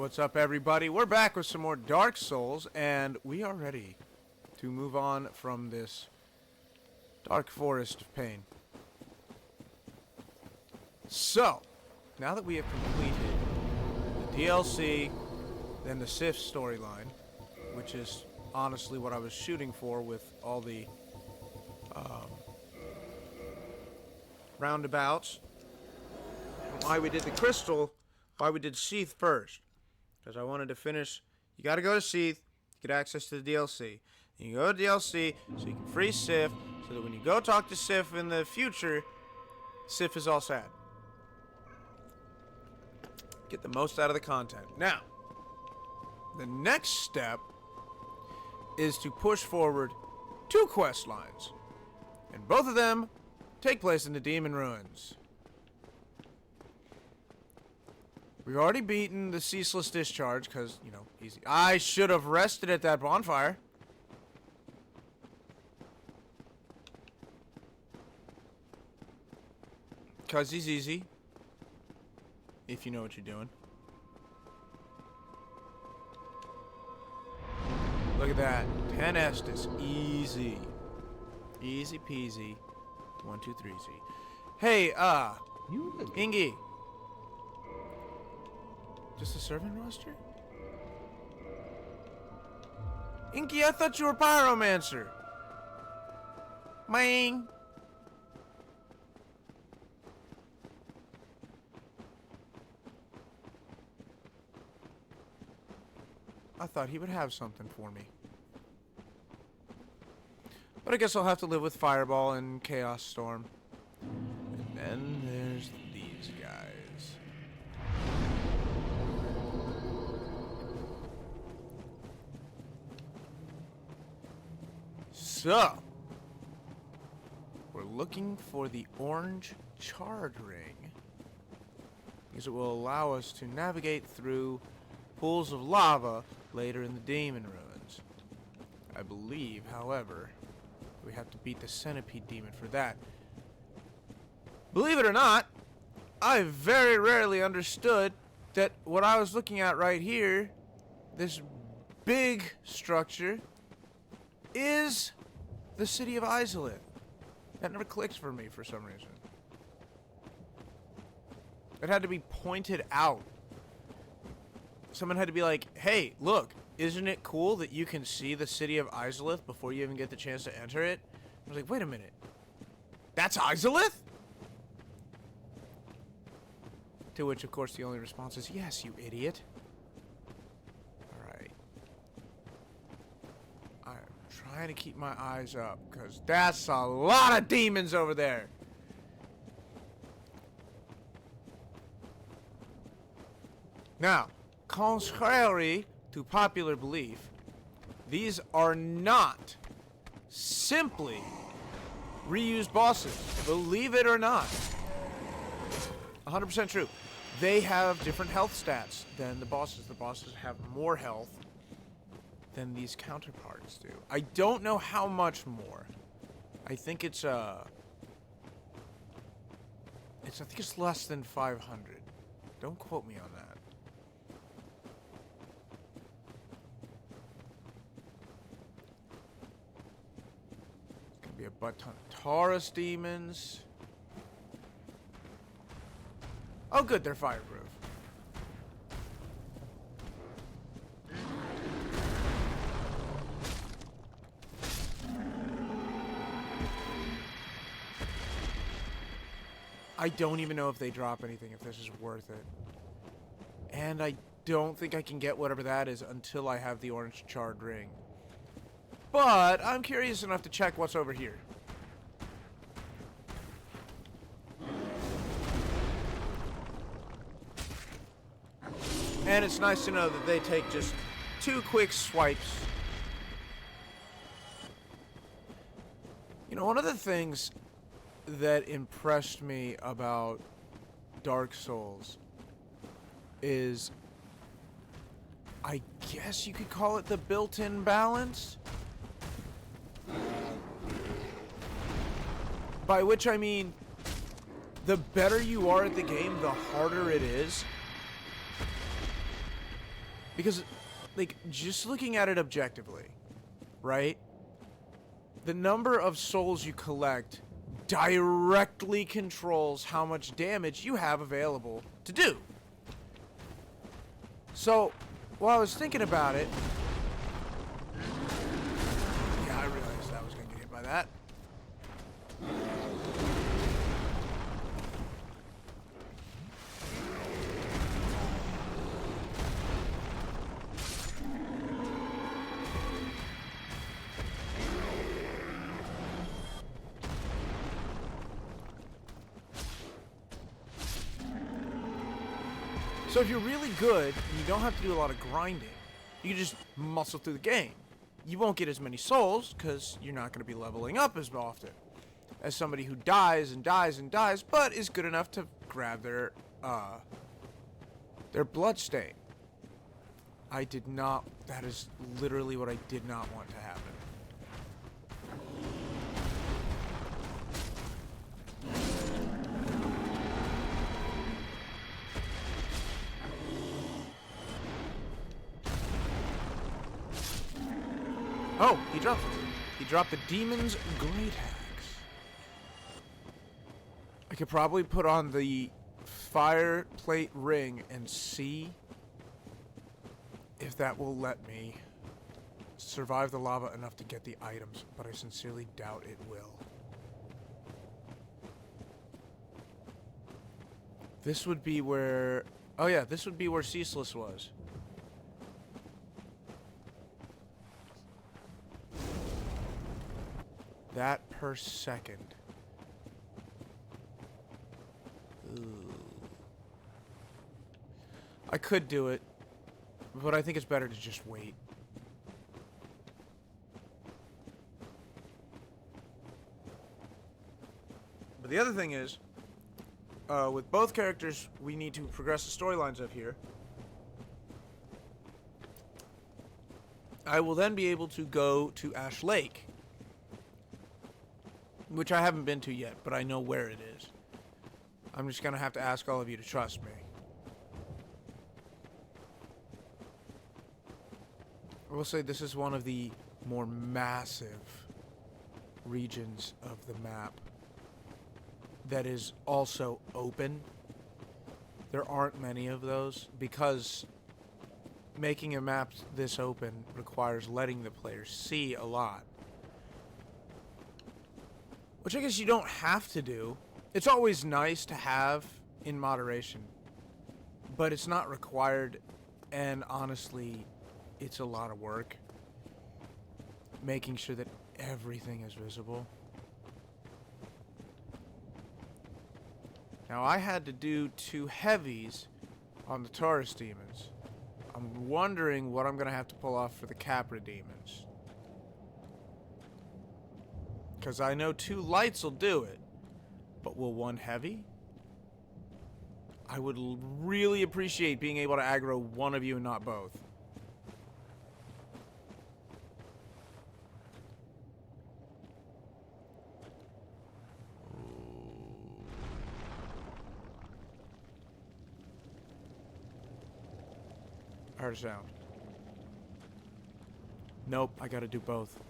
What's up, everybody? We're back with some more Dark Souls, and we are ready to move on from this dark forest of pain. So, now that we have completed the DLC, then the Sif storyline, which is honestly what I was shooting for with all the roundabouts, why we did the crystal, why we did Seath first. Because I wanted to finish. You gotta go to Seath to get access to the DLC. And you go to DLC so you can free Sif, so that when you go talk to Sif in the future, Sif is all sad. Get the most out of the content. Now, the next step is to push forward 2 quest lines. And both of them take place in the Demon Ruins. We've already beaten the Ceaseless Discharge, because, you know, easy. I should have rested at that bonfire. Because he's easy. If you know what you're doing. Look at that. 10 Estus. Easy. Easy peasy. 1, 2, 3, Z. Hey, Ingi. Just a servant roster? Inky, I thought you were Pyromancer. Ming. I thought he would have something for me. But I guess I'll have to live with Fireball and Chaos Storm. And then there's these guys. So, we're looking for the orange charred ring, because it will allow us to navigate through pools of lava later in the Demon Ruins. I believe, however, we have to beat the Centipede Demon for that. Believe it or not, I very rarely understood that what I was looking at right here, this big structure, is the city of Izalith. That never clicked for me for some reason. It had to be pointed out. Someone had to be like, hey, look, isn't it cool that you can see the city of Izalith before you even get the chance to enter it? I was like, wait a minute. That's Izalith? To which, of course, the only response is, yes, you idiot. Alright. I'm trying to keep my eyes up, because that's a lot of demons over there. Now, contrary to popular belief, these are not simply reused bosses. Believe it or not. 100% true. They have different health stats than the bosses. The bosses have more health than these counterparts do. I don't know how much more. I think it's I think it's less than 500. Don't quote me on that. It's gonna be a butt ton of Taurus demons. Oh good, they're fireproof. I don't even know if they drop anything, if this is worth it. And I don't think I can get whatever that is until I have the orange charred ring. But I'm curious enough to check what's over here. And it's nice to know that they take just 2 quick swipes. You know, one of the things that impressed me about Dark Souls is, I guess you could call it the built-in balance? By which I mean, the better you are at the game, the harder it is. Because, like, just looking at it objectively, right? The number of souls you collect directly controls how much damage you have available to do. So, while I was thinking about it, yeah, I realized I was going to get hit by that. So if you're really good, and you don't have to do a lot of grinding, you can just muscle through the game. You won't get as many souls, because you're not going to be leveling up as often as somebody who dies and dies and dies, but is good enough to grab their bloodstain. I did not, that is literally what I did not want to happen. Oh, he dropped it. He dropped the Demon's Great Axe. I could probably put on the fire plate ring and see if that will let me survive the lava enough to get the items, but I sincerely doubt it will. This would be where... Oh yeah, this would be where Ceaseless was. That per second. Ooh. I could do it, but I think it's better to just wait. But the other thing is, with both characters, we need to progress the storylines of here. I will then be able to go to Ash Lake, which I haven't been to yet, but I know where it is. I'm just gonna have to ask all of you to trust me. I will say this is one of the more massive regions of the map that is also open. There aren't many of those because making a map this open requires letting the players see a lot. Which I guess you don't have to do. It's always nice to have in moderation, but it's not required, and honestly, it's a lot of work making sure that everything is visible. Now, I had to do 2 heavies on the Taurus demons. I'm wondering what I'm going to have to pull off for the Capra demons. Because I know 2 lights will do it. But will 1 heavy? I would really appreciate being able to aggro one of you and not both. I heard a sound. Nope, I gotta do both.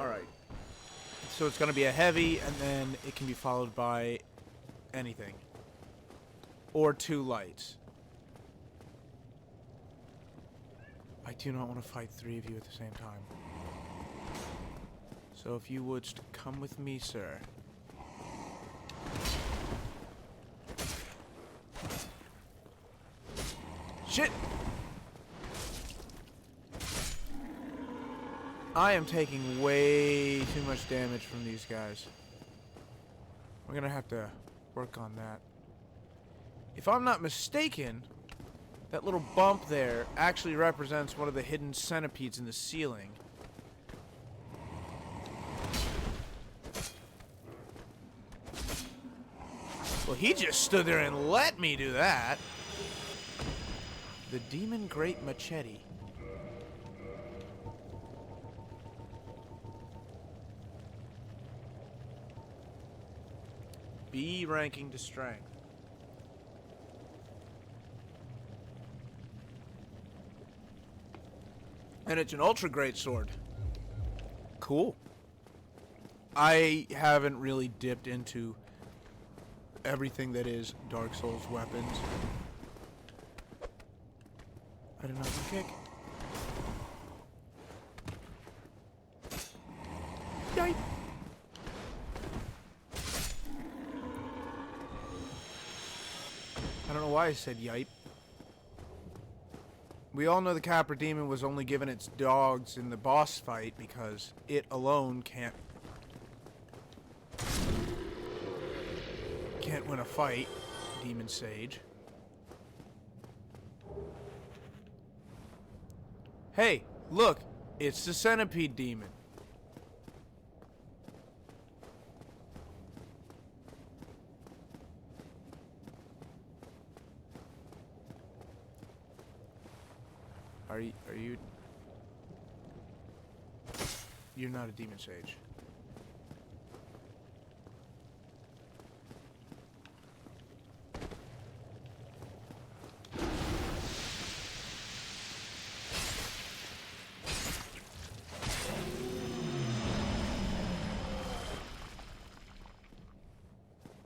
Alright. So it's gonna be a heavy, and then it can be followed by anything. Or 2 lights. I do not want to fight 3 of you at the same time. So if you would come with me, sir. Shit! I am taking way too much damage from these guys. We're gonna have to work on that. If I'm not mistaken, that little bump there actually represents one of the hidden centipedes in the ceiling. Well, he just stood there and let me do that. The Demon Great Machete. B ranking to strength. And it's an ultra great sword. Cool. I haven't really dipped into everything that is Dark Souls weapons. I did not kick. Yipe. I don't know why I said yipe. We all know the Capra Demon was only given its dogs in the boss fight because it alone can't win a fight. Demon Sage. Hey, look, it's the Centipede Demon. Are you? You're not a Demon Sage.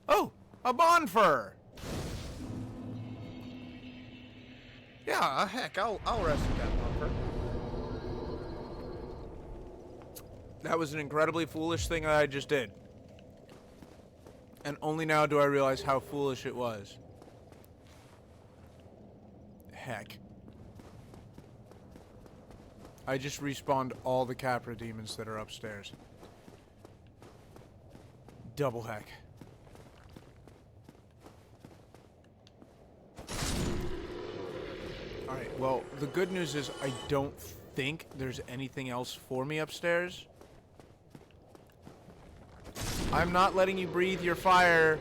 Oh, a Bonfur. Yeah, heck, I'll rescue that Bonfur. That was an incredibly foolish thing that I just did. And only now do I realize how foolish it was. Heck. I just respawned all the Capra demons that are upstairs. Double heck. Alright, well, the good news is I don't think there's anything else for me upstairs. I'm not letting you breathe your fire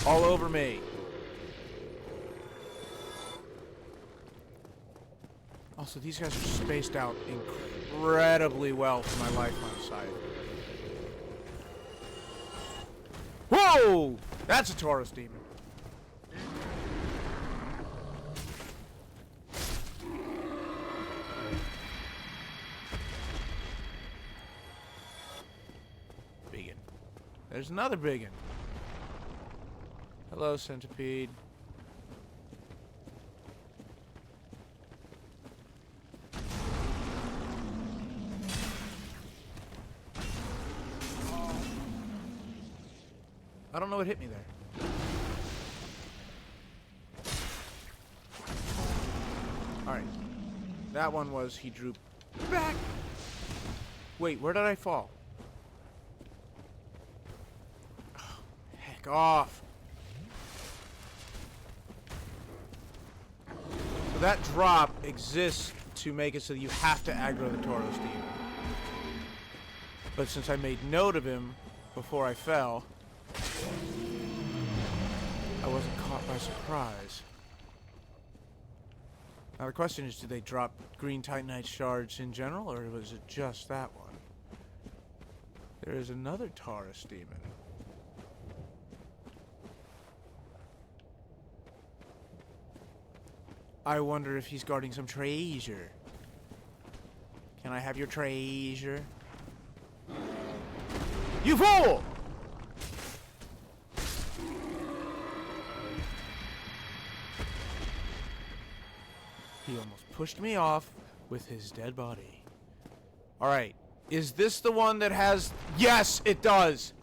all over me. Also, these guys are spaced out incredibly well for my life on side. Whoa! That's a Taurus demon. Biggin. There's another biggin. Hello, Centipede. I don't know what hit me there. Alright. That one was he drew back. Wait, where did I fall? Oh, heck off. So that drop exists to make it so that you have to aggro the Tauros demon. But since I made note of him before I fell, I wasn't caught by surprise. Now the question is, did they drop green Titanite shards in general, or was it just that one? There is another Taurus demon. I wonder if he's guarding some treasure. Can I have your treasure? You fool! He almost pushed me off with his dead body. Alright. Is this the one that has... Yes, it does!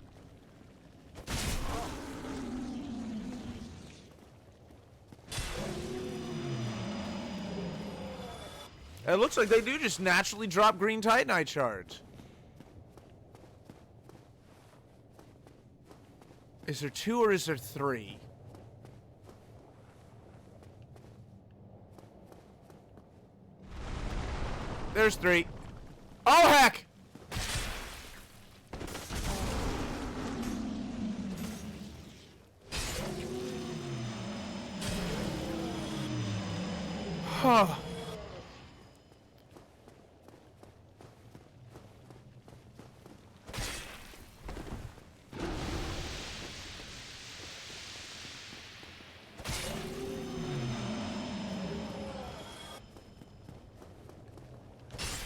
It looks like they do just naturally drop green Titanite shards. Is there 2 or is there 3? There's 3. Oh, heck! Oh.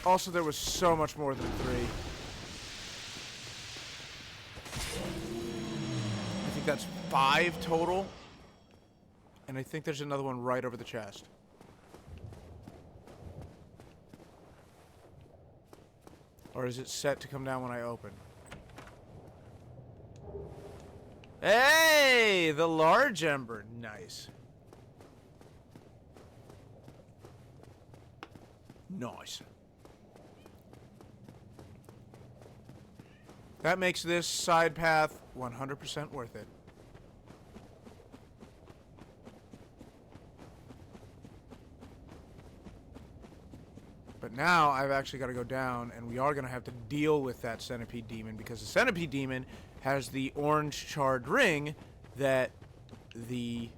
Also, there was so much more than 3. I think that's 5 total. And I think there's another one right over the chest. Or is it set to come down when I open? Hey! The large ember. Nice. Nice. That makes this side path 100% worth it. But now I've actually got to go down, and we are going to have to deal with that centipede demon, because the centipede demon has the orange charred ring that the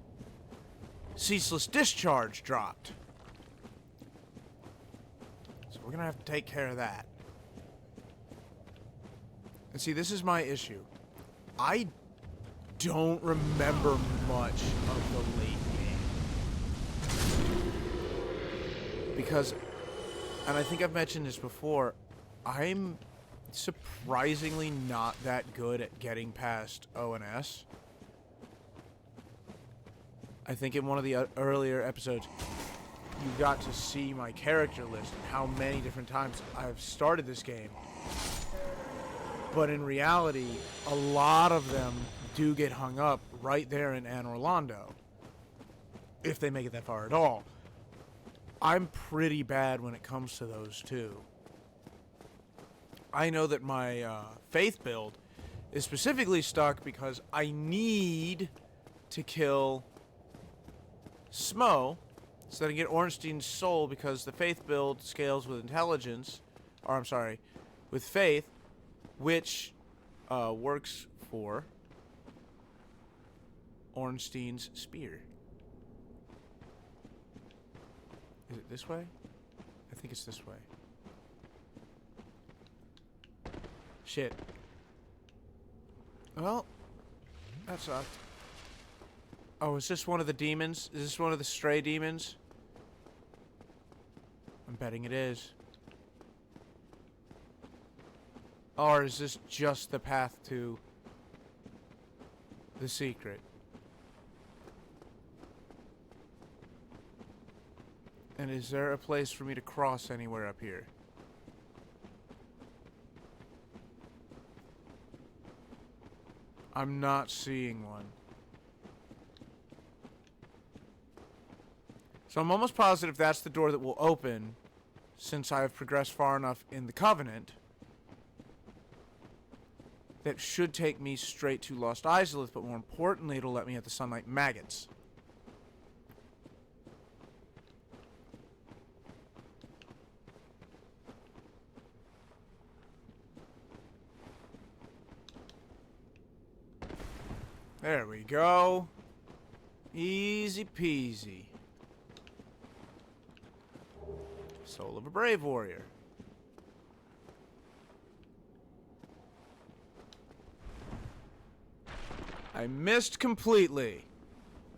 ceaseless discharge dropped. So we're going to have to take care of that. And see, this is my issue. I don't remember much of the late game. Because, and I think I've mentioned this before, I'm surprisingly not that good at getting past ONS. I think in one of the earlier episodes, you got to see my character list and how many different times I've started this game. But in reality, a lot of them do get hung up right there in Anne Orlando. If they make it that far at all. I'm pretty bad when it comes to those two. I know that my Faith build is specifically stuck because I need to kill Smo so that I can get Ornstein's soul, because the Faith build scales with intelligence, or I'm sorry, with Faith, which works for Ornstein's spear. Is it this way? I think it's this way. Shit. Well, that sucked. Oh, is this one of the demons? Is this one of the stray demons? I'm betting it is. Or is this just the path to the secret? And is there a place for me to cross anywhere up here? I'm not seeing one. So I'm almost positive that's the door that will open, since I have progressed far enough in the Covenant. That should take me straight to Lost Izalith, but more importantly, it'll let me at the Sunlight Maggots. There we go. Easy peasy. Soul of a Brave Warrior. I missed completely.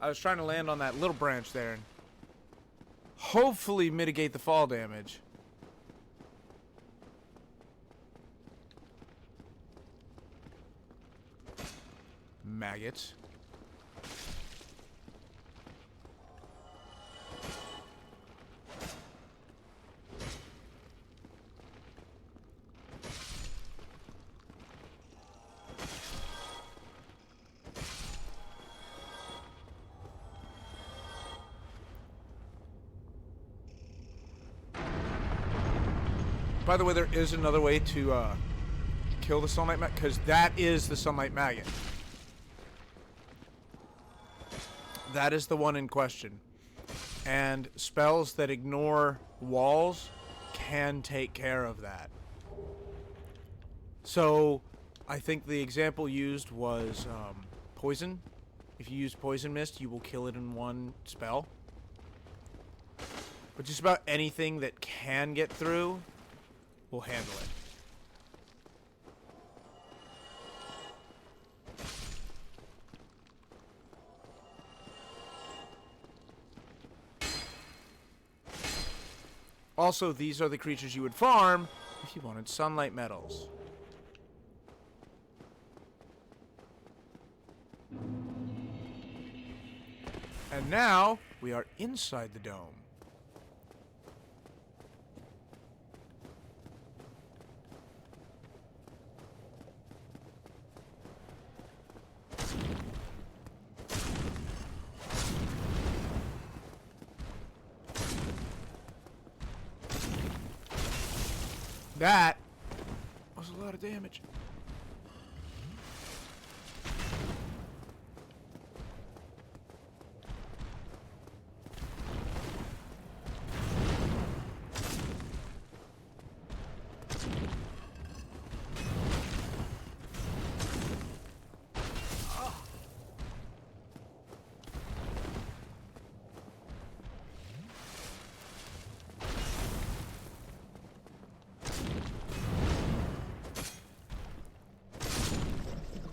I was trying to land on that little branch there and hopefully mitigate the fall damage. Maggots. By the way, there is another way to kill the Sunlight Maggot, because that is the Sunlight Maggot. That is the one in question. And spells that ignore walls can take care of that. So, I think the example used was poison. If you use Poison Mist, you will kill it in one spell. But just about anything that can get through, we'll handle it. Also, these are the creatures you would farm if you wanted sunlight metals. And now, we are inside the dome. That was a lot of damage.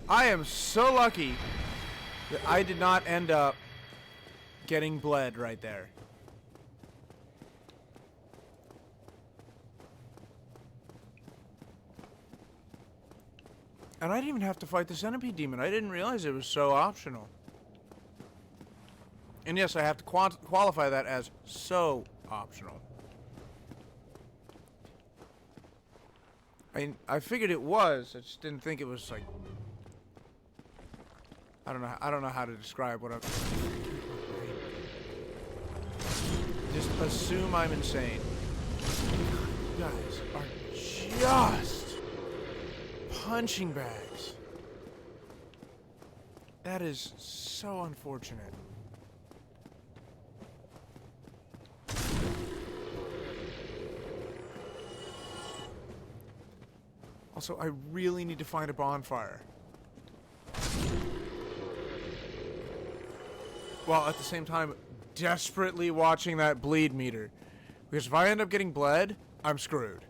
I am so lucky that I did not end up getting bled right there. And I didn't even have to fight the centipede demon. I didn't realize it was so optional. And yes, I have to qualify that as so optional. I figured it was. I just didn't think it was like. I don't know how to describe what I'm. Just assume I'm insane. You guys are just punching bags. That is so unfortunate. Also, I really need to find a bonfire. While at the same time, desperately watching that bleed meter. Because if I end up getting bled, I'm screwed.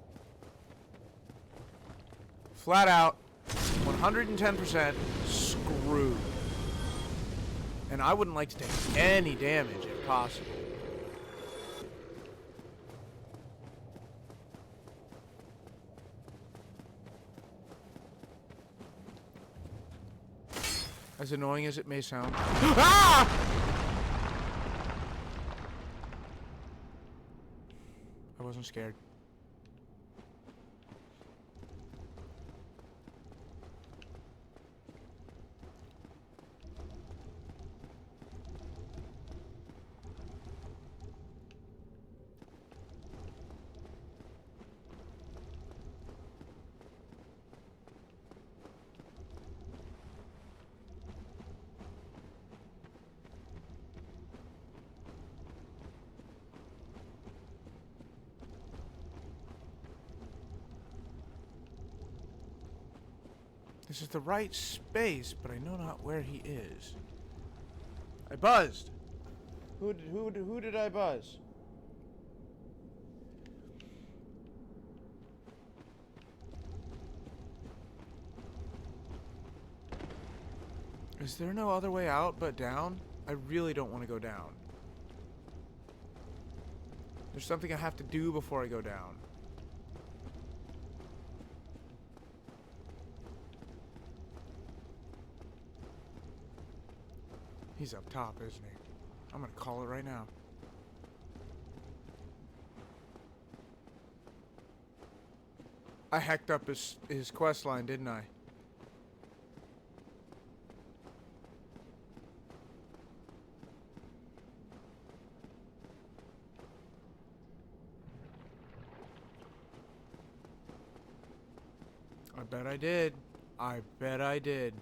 Flat out, 110% screwed. And I wouldn't like to take any damage if possible. As annoying as it may sound. Ah! I wasn't scared. This is the right space, but I know not where he is. I buzzed. Who did I buzz? Is there no other way out but down? I really don't want to go down. There's something I have to do before I go down. He's up top, isn't he? I'm gonna call it right now. I hacked up his quest line, didn't I? I bet I did. I bet I did.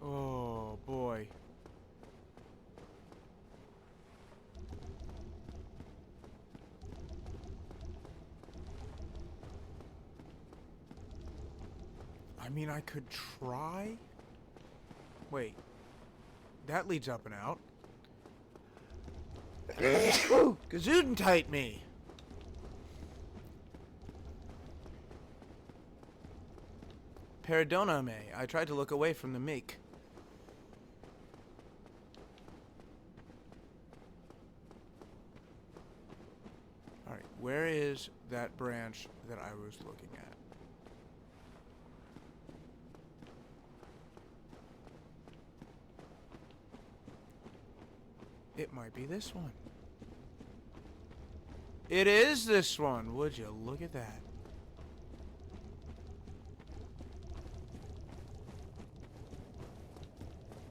Oh boy. I mean, I could try. Wait. That leads up and out. Gesundheit me! Perdoname. I tried to look away from the meek. Alright, where is that branch that I was looking at? It might be this one. It is this one. Would you look at that?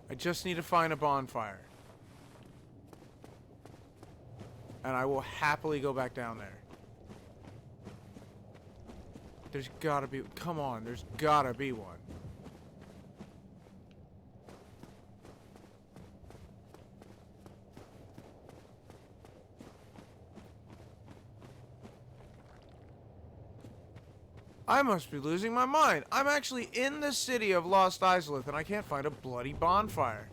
I just need to find a bonfire. And I will happily go back down there. There's gotta be... Come on, there's gotta be one. I must be losing my mind. I'm actually in the city of Lost Izalith and I can't find a bloody bonfire.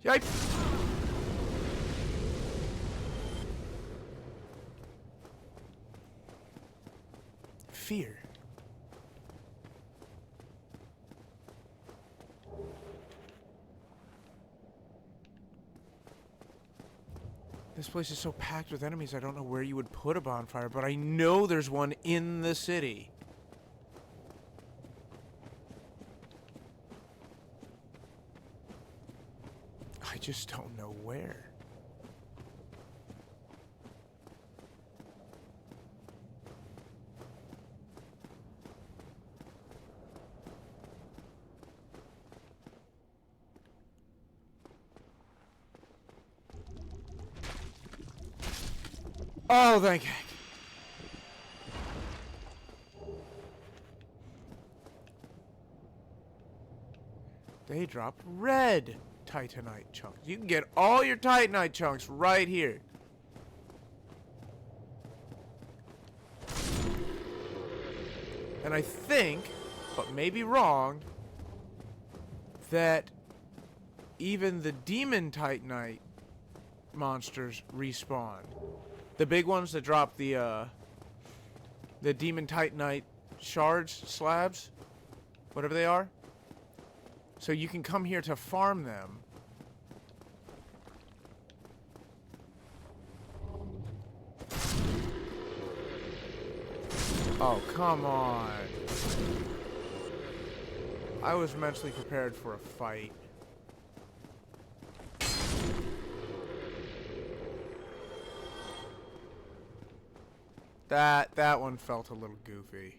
Yikes. Fear. This place is so packed with enemies, I don't know where you would put a bonfire, but I know there's one in the city. I just don't know where. Oh, thank heck. They drop red Titanite chunks. You can get all your Titanite chunks right here. And I think, but maybe wrong, that even the demon Titanite monsters respawn. The big ones that drop the demon Titanite shards, slabs, whatever they are. So you can come here to farm them. Oh, come on. I was mentally prepared for a fight. That one felt a little goofy.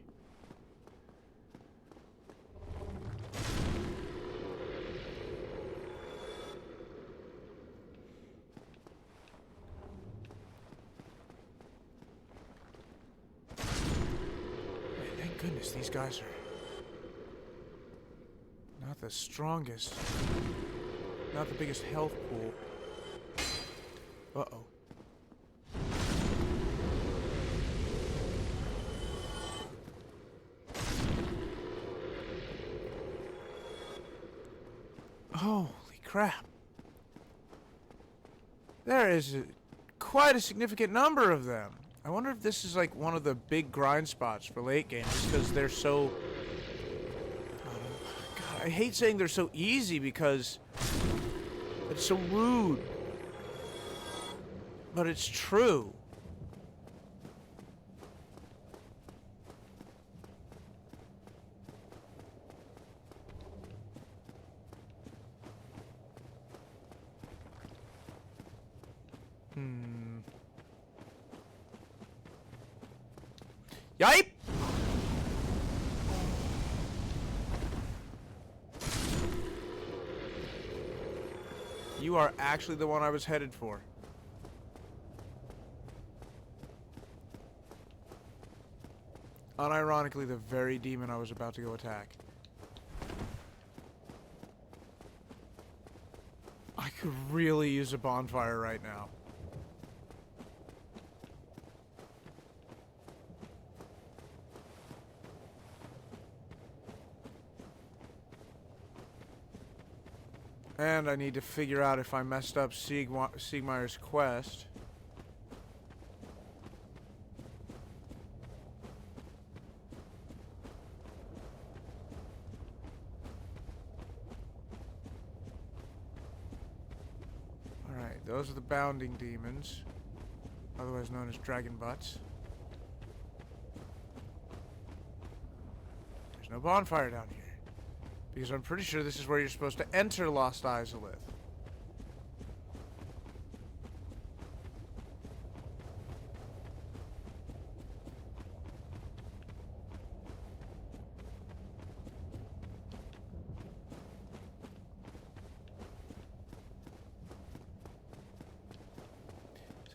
Man, thank goodness these guys are not the strongest, not the biggest health pool. Uh-oh. Holy crap. There is quite a significant number of them. I wonder if this is like one of the big grind spots for late game, just because they're so... God, I hate saying they're so easy because it's so rude. But it's true. Yipe! You are actually the one I was headed for. Unironically, the very demon I was about to go attack. I could really use a bonfire right now. And I need to figure out if I messed up Siegmeyer's quest. Alright, those are the bounding demons, otherwise known as dragon butts. There's no bonfire down here, because I'm pretty sure this is where you're supposed to enter Lost Izalith.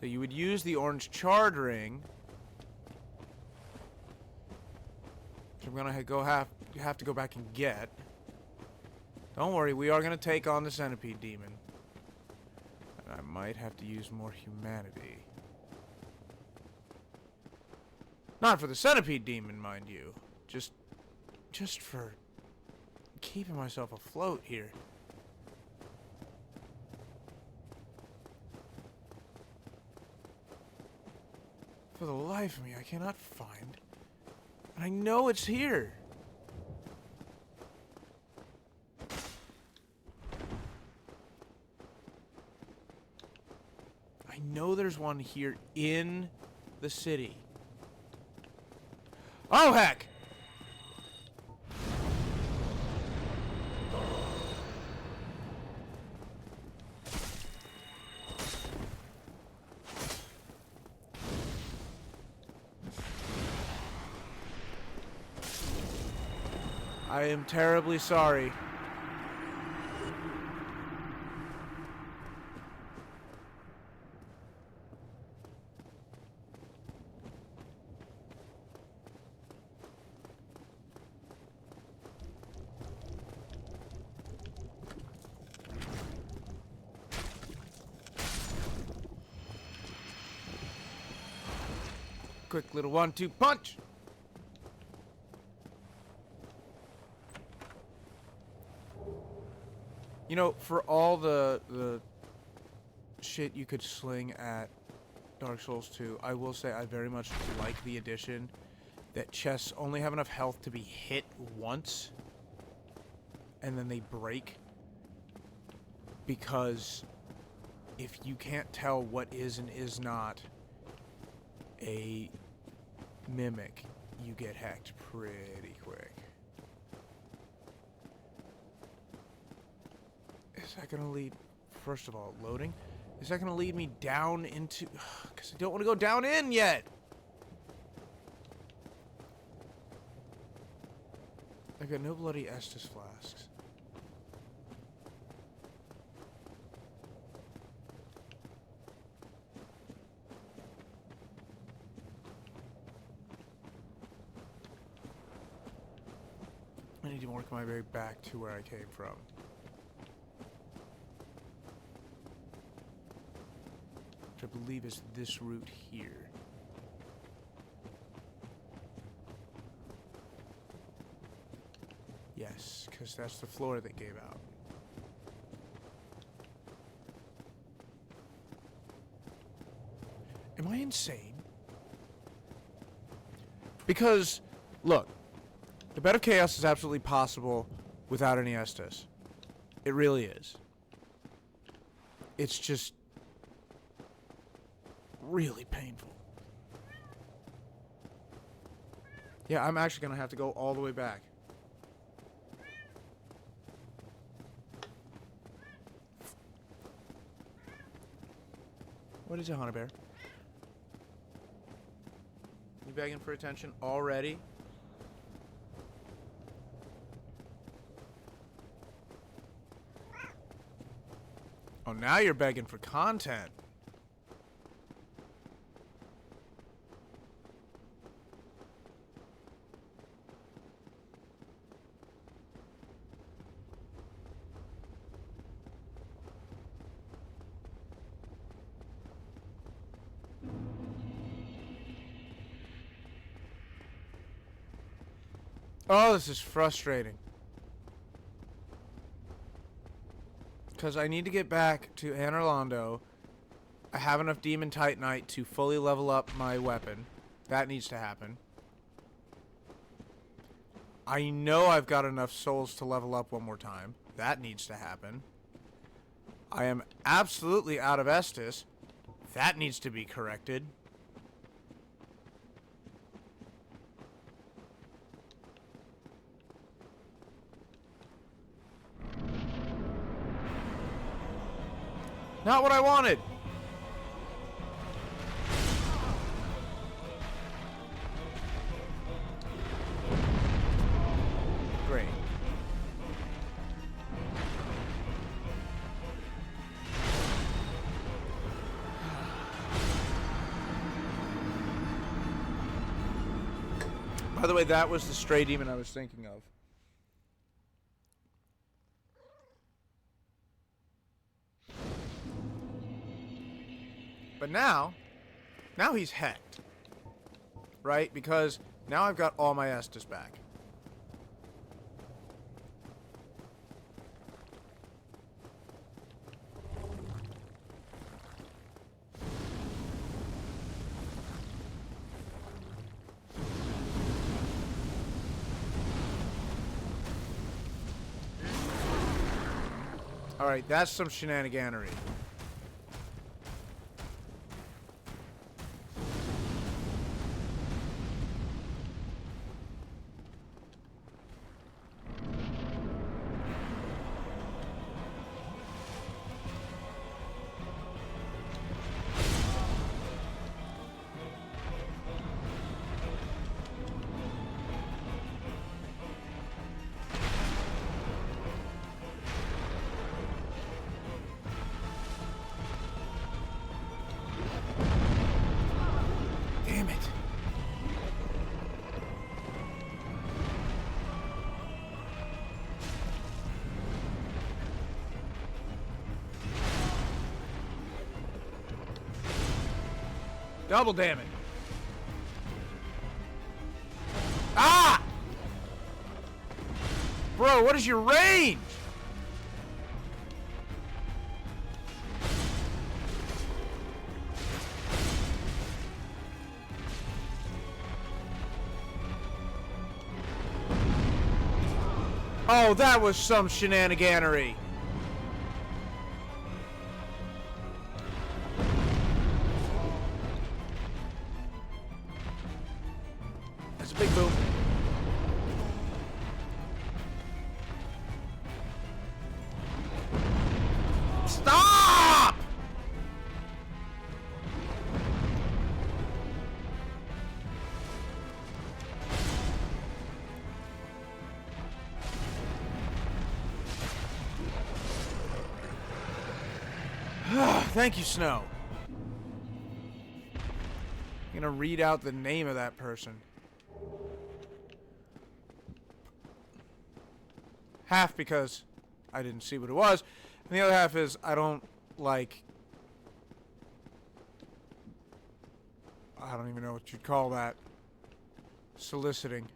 So you would use the orange charred ring. Which I'm gonna have to go back and get. Don't worry, we are gonna take on the centipede demon. And I might have to use more humanity. Not for the centipede demon, mind you. Just for keeping myself afloat here. For the life of me, I cannot find. And I know it's here. I know there's one here in the city. Oh, heck! I am terribly sorry. Quick little 1-2 punch! You know, for all the shit you could sling at Dark Souls 2, I will say I very much like the addition that chests only have enough health to be hit once, and then they break. Because if you can't tell what is and is not a mimic, you get hacked pretty quick. Is that gonna lead, first of all, loading? Is that gonna lead me down into, because I don't want to go down in yet. I've got no bloody Estus flasks. I need to work my way back to where I came from. Which I believe is this route here. Yes, because that's the floor that gave out. Am I insane? Because, look, the Bed of Chaos is absolutely possible without any Estus. It really is. It's just really painful. Yeah, I'm actually going to have to go all the way back. What is it, Honey Bear? You begging for attention already? Oh, now you're begging for content. Oh, this is frustrating. because I need to get back to Anor Londo. I have enough Demon Titanite to fully level up my weapon. That needs to happen. I know I've got enough souls to level up one more time. That needs to happen. I am absolutely out of Estus. That needs to be corrected. Not what I wanted! Great. By the way, that was the stray demon I was thinking of. But now he's hecked. Right? Because now I've got all my Estus back. Alright, that's some shenaniganery. Damn it. Double damn it. Ah! Bro, what is your range? Oh, that was some shenaniganery. That's a big boom. Stop! Thank you, Snow. I'm gonna read out the name of that person. Half because I didn't see what it was, and the other half is I don't like... I don't even know what you'd call that. Soliciting.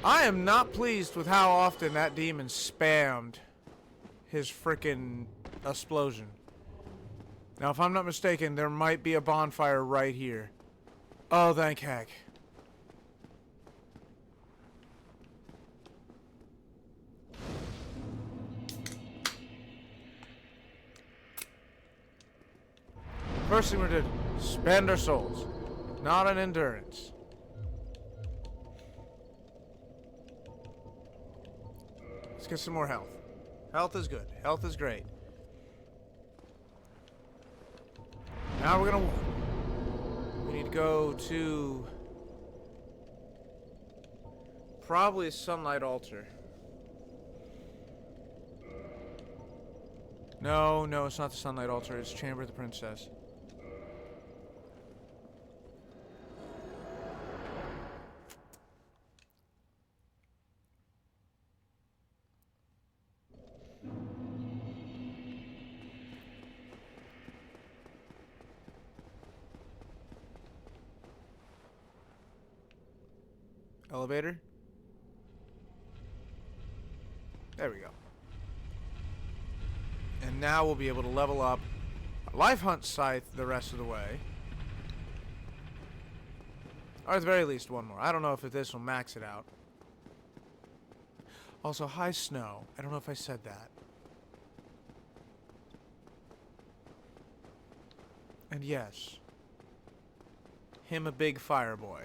I am not pleased with how often that demon spammed his frickin' explosion. Now, if I'm not mistaken, there might be a bonfire right here. Oh, thank heck. First thing we're doing, spend our souls. Not an endurance. Let's get some more health. Health is good. Health is great. Now we're gonna walk. We need to go to... probably a sunlight altar. No, no, it's not the sunlight altar. It's Chamber of the Princess. Elevator? There we go. And now we'll be able to level up our Life Hunt Scythe the rest of the way. Or at the very least one more. I don't know if this will max it out. Also, hi Snow. I don't know if I said that. And yes, him a big fire boy.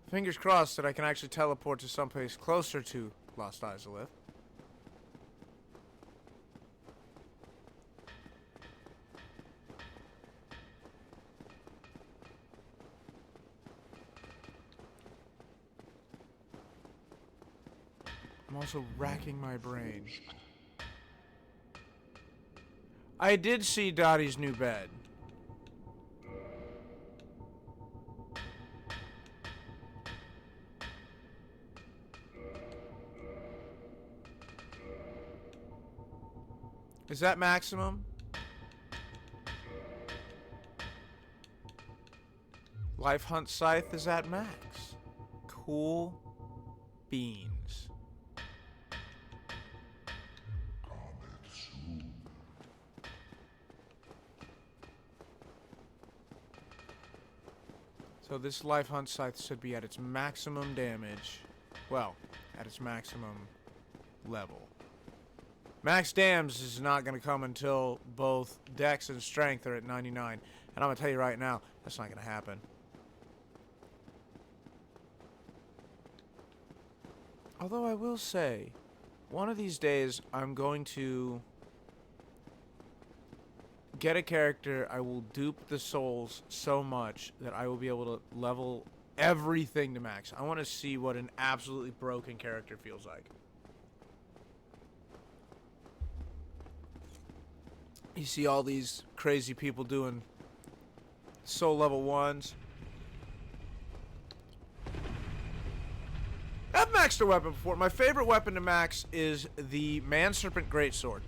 Fingers crossed that I can actually teleport to someplace closer to Lost Izalith. I'm also racking my brain. I did see Dottie's new bed. Is that maximum? Life Hunt Scythe is at max. Cool beans. So this Life Hunt Scythe should be at its maximum damage. Well, at its maximum level. Max dams is not going to come until both Dex and Strength are at 99. And I'm going to tell you right now, that's not going to happen. Although I will say, one of these days I'm going to get a character, I will dupe the souls so much that I will be able to level everything to max. I want to see what an absolutely broken character feels like. You see all these crazy people doing soul level 1s. I've maxed a weapon before. My favorite weapon to max is the Man Serpent Greatsword.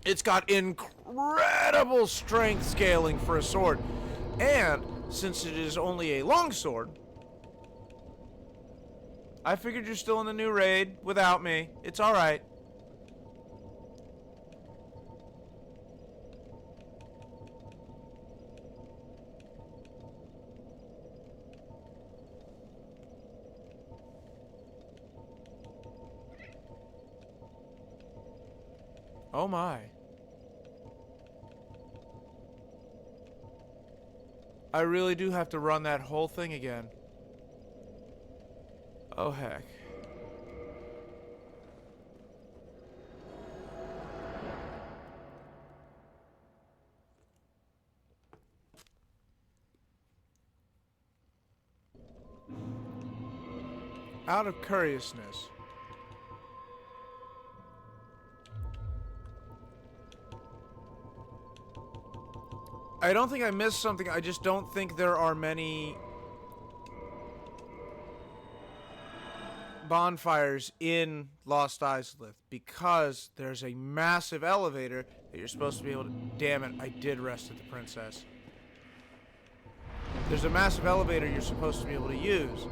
It's got incredible strength scaling for a sword. And since it is only a long sword, I figured you're still in the new raid without me. It's alright. Oh my. I really do have to run that whole thing again. Oh heck. Out of curiousness, I don't think I missed something. I just don't think there are many bonfires in Lost Izalith because there's a massive elevator that you're supposed to be able to... Damn it, I did rest at the princess. There's a massive elevator you're supposed to be able to use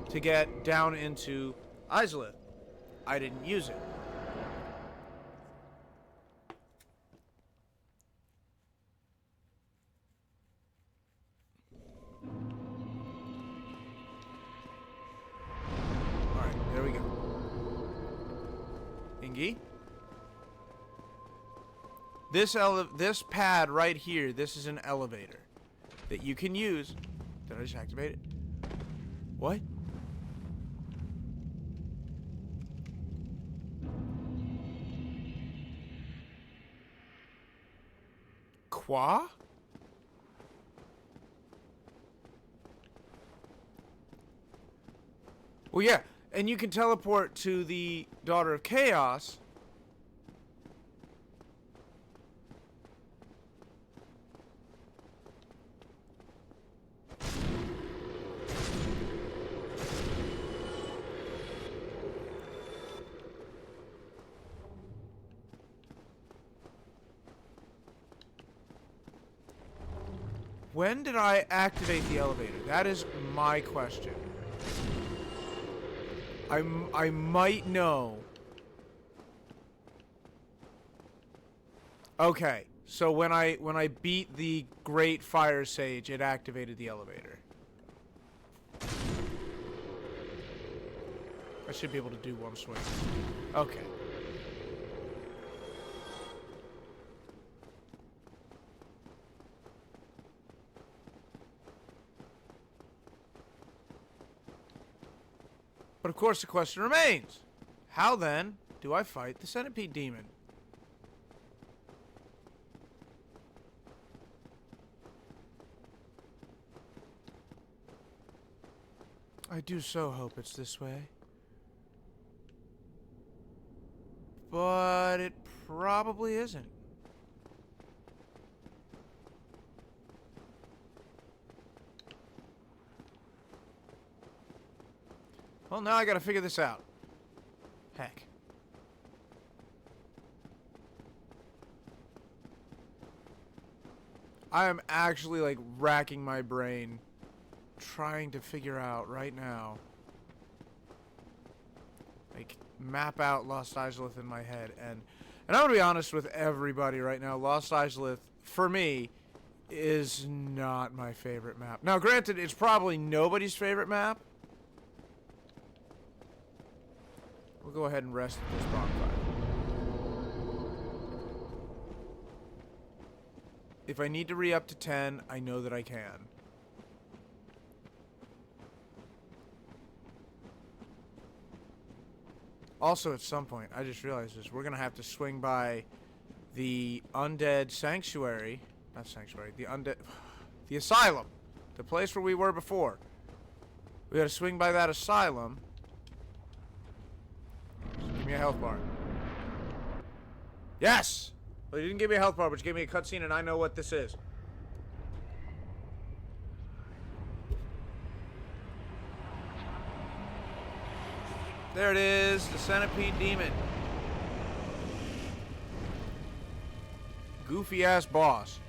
to get down into Izalith. I didn't use it. Alright, there we go. Ingi? This pad right here, this is an elevator that you can use. Did I just activate it? What? Qua? Well, yeah, and you can teleport to the Daughter of Chaos. When did I activate the elevator? That is my question. I might know. Okay, so when I beat the Great Fire Sage, it activated the elevator. I should be able to do one swing. Okay. But of course the question remains. How then do I fight the Centipede Demon? I do so hope it's this way. But it probably isn't. Well, now I gotta figure this out. Heck. I am actually, like, racking my brain trying to figure out right now. Like, map out Lost Izalith in my head. And I'm gonna be honest with everybody right now. Lost Izalith, for me, is not my favorite map. Now, granted, it's probably nobody's favorite map. We'll go ahead and rest at this bonfire. If I need to re-up to 10, I know that I can. Also, at some point, I just realized this, we're going to have to swing by the Undead Sanctuary. Not Sanctuary, the Undead... The Asylum. The place where we were before. We got to swing by that Asylum. Just give me a health bar. Yes! Well, you didn't give me a health bar, but you gave me a cutscene, and I know what this is. There it is, the Centipede Demon. Goofy ass boss.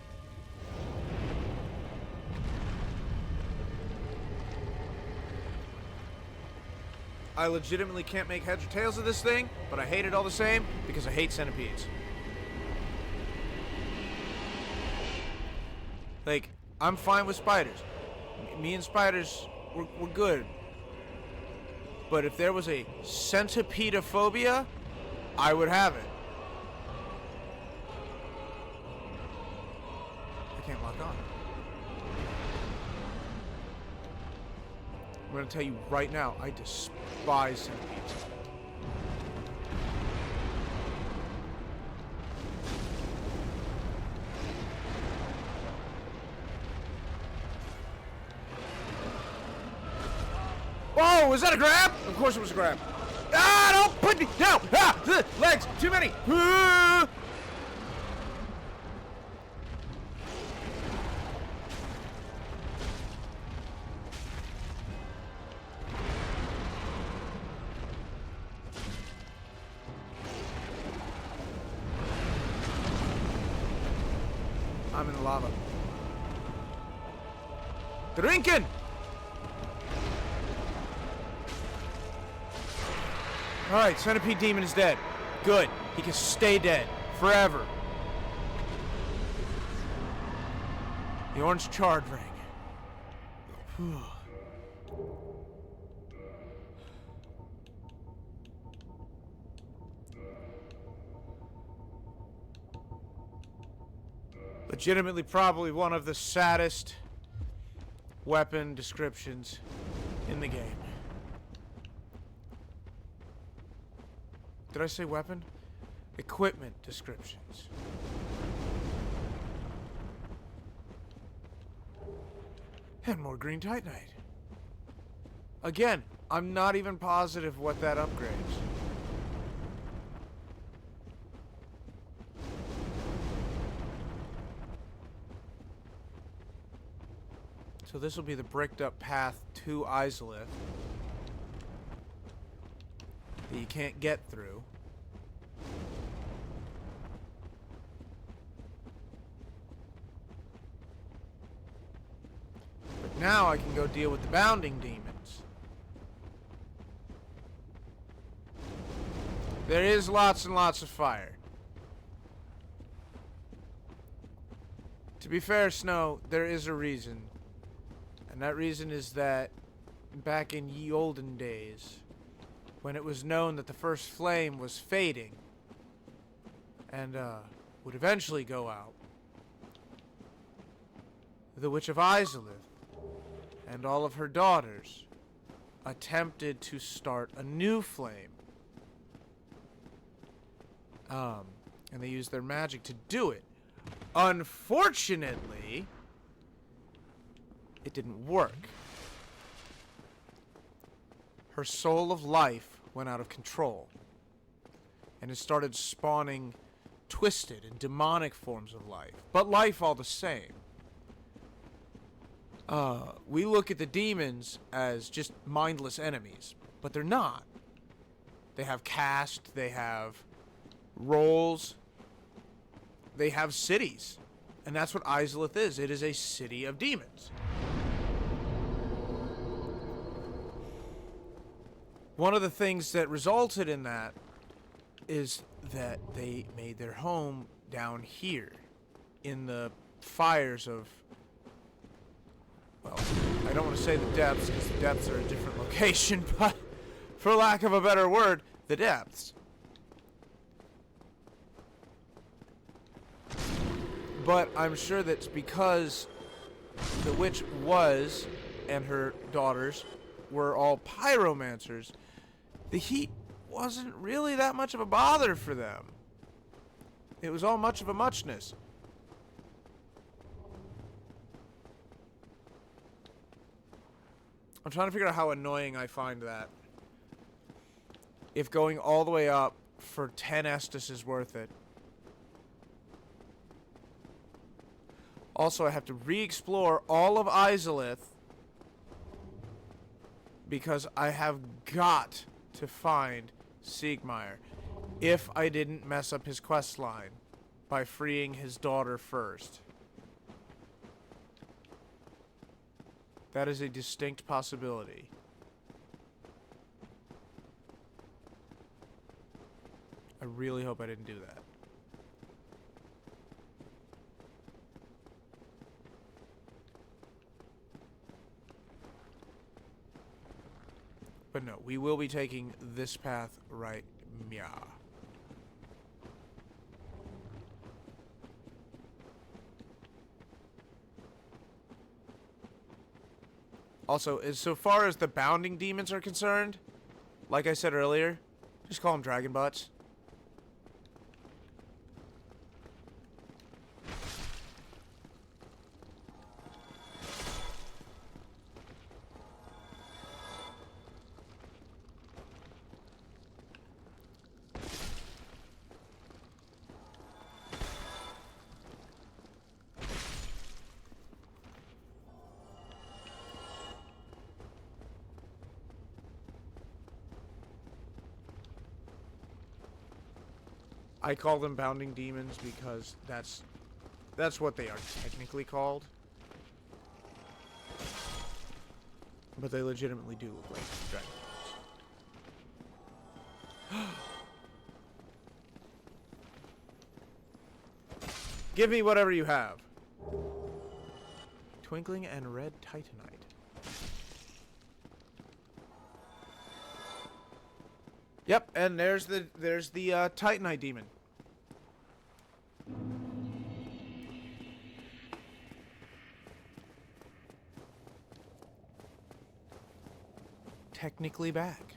I legitimately can't make heads or tails of this thing, but I hate it all the same because I hate centipedes. Like, I'm fine with spiders. Me and spiders, we're good. But if there was a centipedophobia, I would have it. I can't lock on. I'm going to tell you right now, I despise centipedes. Oh, was that a grab? Of course it was a grab. Ah, don't put me down! Ah, legs, too many! Ah. I'm in the lava. Drinking! Alright, Centipede Demon is dead. Good. He can stay dead. Forever. The orange charred ring. Whew. Legitimately probably one of the saddest weapon descriptions in the game. Did I say weapon? Equipment descriptions. And more green titanite. Again, I'm not even positive what that upgrades. So this will be the bricked up path to Izalith that you can't get through. Now I can go deal with the bounding demons. There is lots and lots of fire. To be fair, Snow, there is a reason. And that reason is that back in ye olden days, when it was known that the first flame was fading and would eventually go out, the Witch of Izalith and all of her daughters attempted to start a new flame. And they used their magic to do it. Unfortunately, it didn't work. Her soul of life went out of control, and it started spawning twisted and demonic forms of life, but life all the same. We look at the demons as just mindless enemies, but they're not. They have caste, they have roles, they have cities. And that's what Izalith is. It is a city of demons. One of the things that resulted in that is that they made their home down here in the fires of, well, I don't want to say the depths because the depths are a different location, but for lack of a better word, the depths. But I'm sure that's because the witch was, and her daughters, were all pyromancers. The heat wasn't really that much of a bother for them. It was all much of a muchness. I'm trying to figure out how annoying I find that. If going all the way up for 10 Estus is worth it. Also, I have to re-explore all of Izalith because I have got to find Siegmeyer if I didn't mess up his quest line by freeing his daughter first. That is a distinct possibility. I really hope I didn't do that. But no, we will be taking this path right meow. Also, as so far as the bounding demons are concerned, like I said earlier, just call them dragon butts. I call them bounding demons because that's what they are technically called. But they legitimately do look like dragon butts. Give me whatever you have. Twinkling and red titanite. Yep, and there's the titanite demon. Technically back.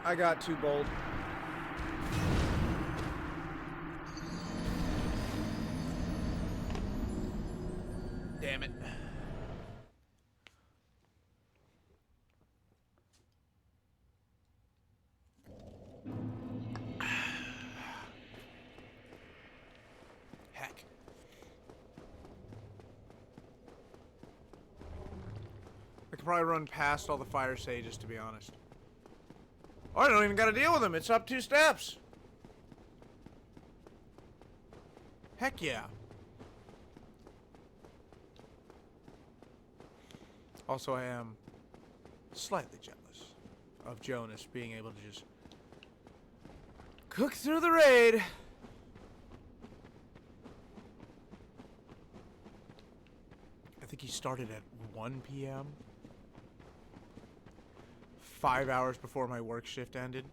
I got too bold. Damn it. Heck. I could probably run past all the fire sages, to be honest. Oh, I don't even gotta deal with them. It's up 2 steps. Heck yeah. Also, I am slightly jealous of Jonas being able to just cook through the raid. I think he started at 1 p.m. 5 hours before my work shift ended.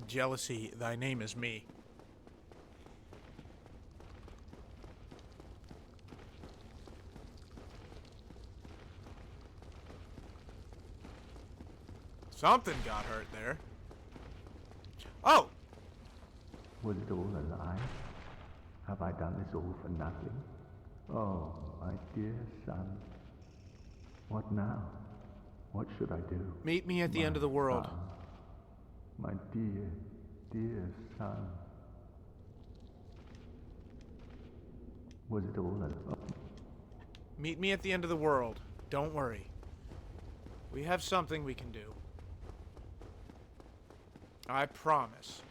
Jealousy, thy name is me. Something got hurt there. Oh! Was it all a lie? Have I done this all for nothing? Oh, my dear son. What now? What should I do? Meet me at the end of the world. Son. My dear, dear son. Was it all a lie? Meet me at the end of the world. Don't worry. We have something we can do. I promise.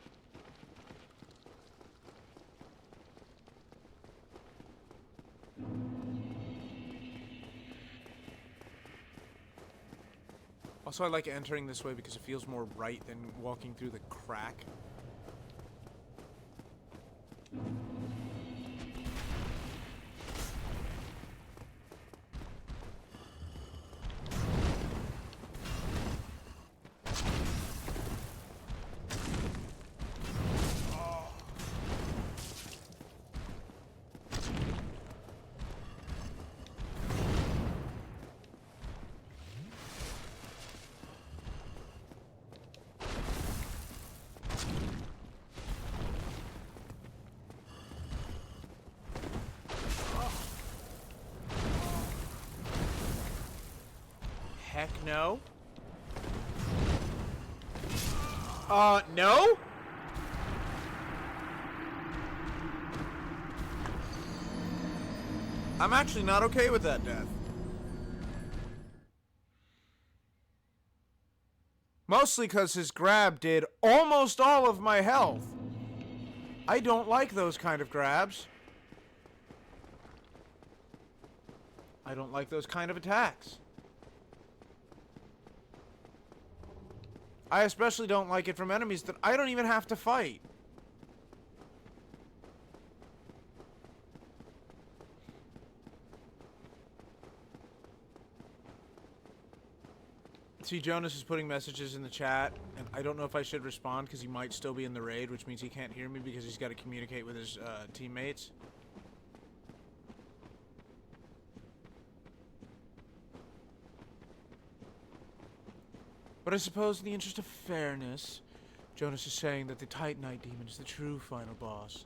Also, I like entering this way because it feels more right than walking through the crack. Heck no. No? I'm actually not okay with that death. Mostly because his grab did almost all of my health. I don't like those kind of grabs. I don't like those kind of attacks. I especially don't like it from enemies that I don't even have to fight. See, Jonas is putting messages in the chat, and I don't know if I should respond because he might still be in the raid, which means he can't hear me because he's got to communicate with his teammates. But I suppose in the interest of fairness, Jonas is saying that the Titanite demon is the true final boss.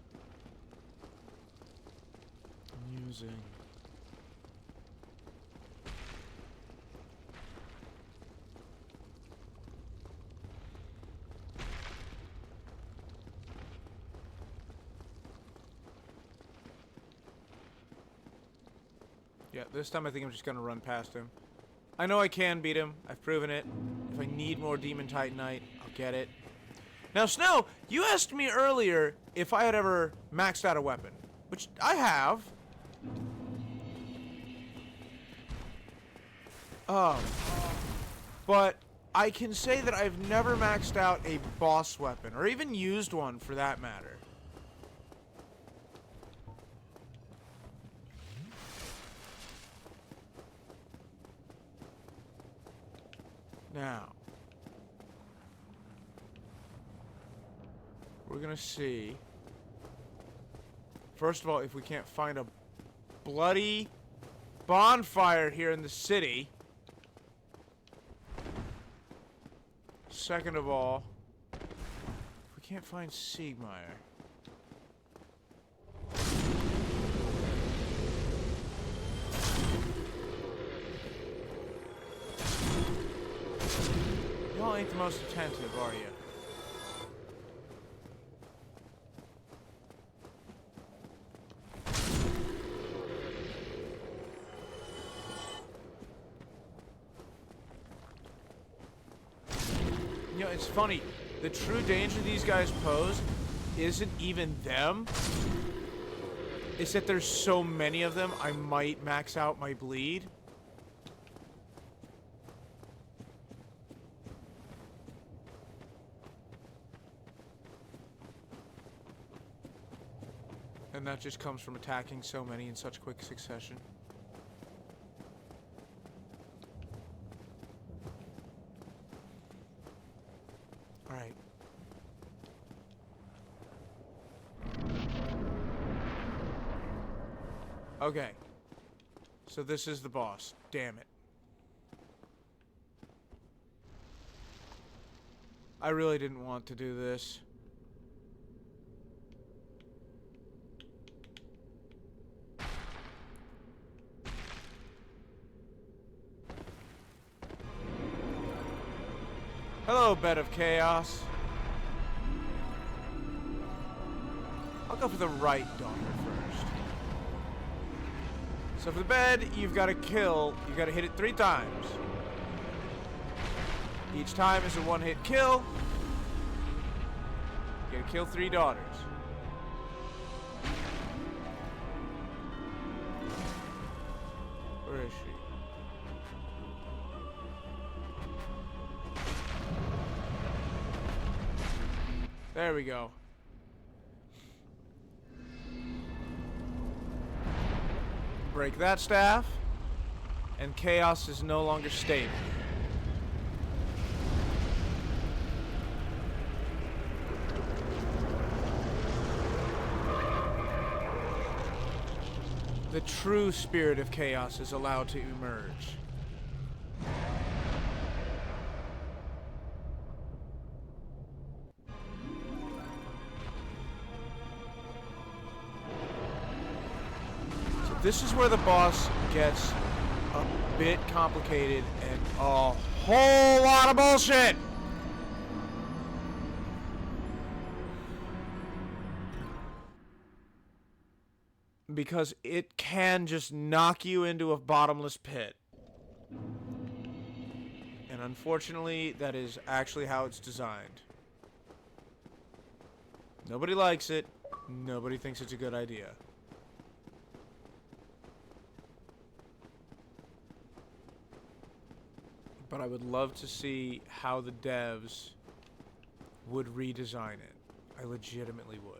Amusing. Yeah, this time I think I'm just gonna run past him. I know I can beat him. I've proven it. If I need more Demon Titanite, I'll get it. Now, Snow, you asked me earlier if I had ever maxed out a weapon, which I have. But I can say that I've never maxed out a boss weapon, or even used one for that matter. Now, we're gonna see, first of all, if we can't find a bloody bonfire here in the city. Second of all, if we can't find Siegmeyer. Y'all ain't the most attentive, are you? it's funny. The true danger these guys pose isn't even them. It's that there's so many of them, I might max out my bleed. And that just comes from attacking so many in such quick succession. Alright. Okay. So this is the boss. Damn it. I really didn't want to do this. Hello, Bed of Chaos. I'll go for the right daughter first. So for the bed, you've got to kill. You've got to hit it 3 times. Each time is a 1-hit kill. You gotta kill 3 daughters. Where is she? There we go. Break that staff, and chaos is no longer stable. The true spirit of chaos is allowed to emerge. This is where the boss gets a bit complicated and a whole lot of bullshit! Because it can just knock you into a bottomless pit. And unfortunately, that is actually how it's designed. Nobody likes it. Nobody thinks it's a good idea. But I would love to see how the devs would redesign it. I legitimately would.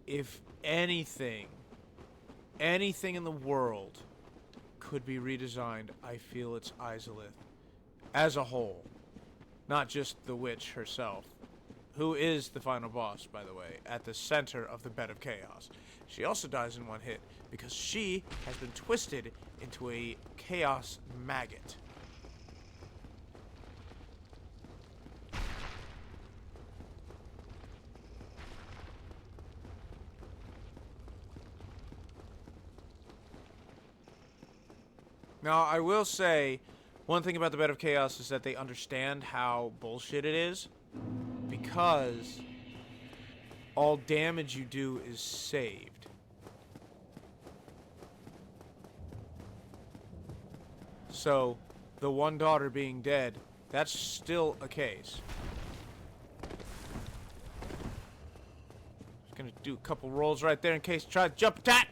If anything in the world could be redesigned, I feel it's Izalith as a whole. Not just the witch herself, who is the final boss, by the way, at the center of the Bed of Chaos. She also dies in 1 hit because she has been twisted into a chaos maggot. Now, I will say, one thing about the Bed of Chaos is that they understand how bullshit it is, because all damage you do is saved. So, the 1 daughter being dead, that's still a case. Just gonna do a couple rolls right there in case you try to jump attack!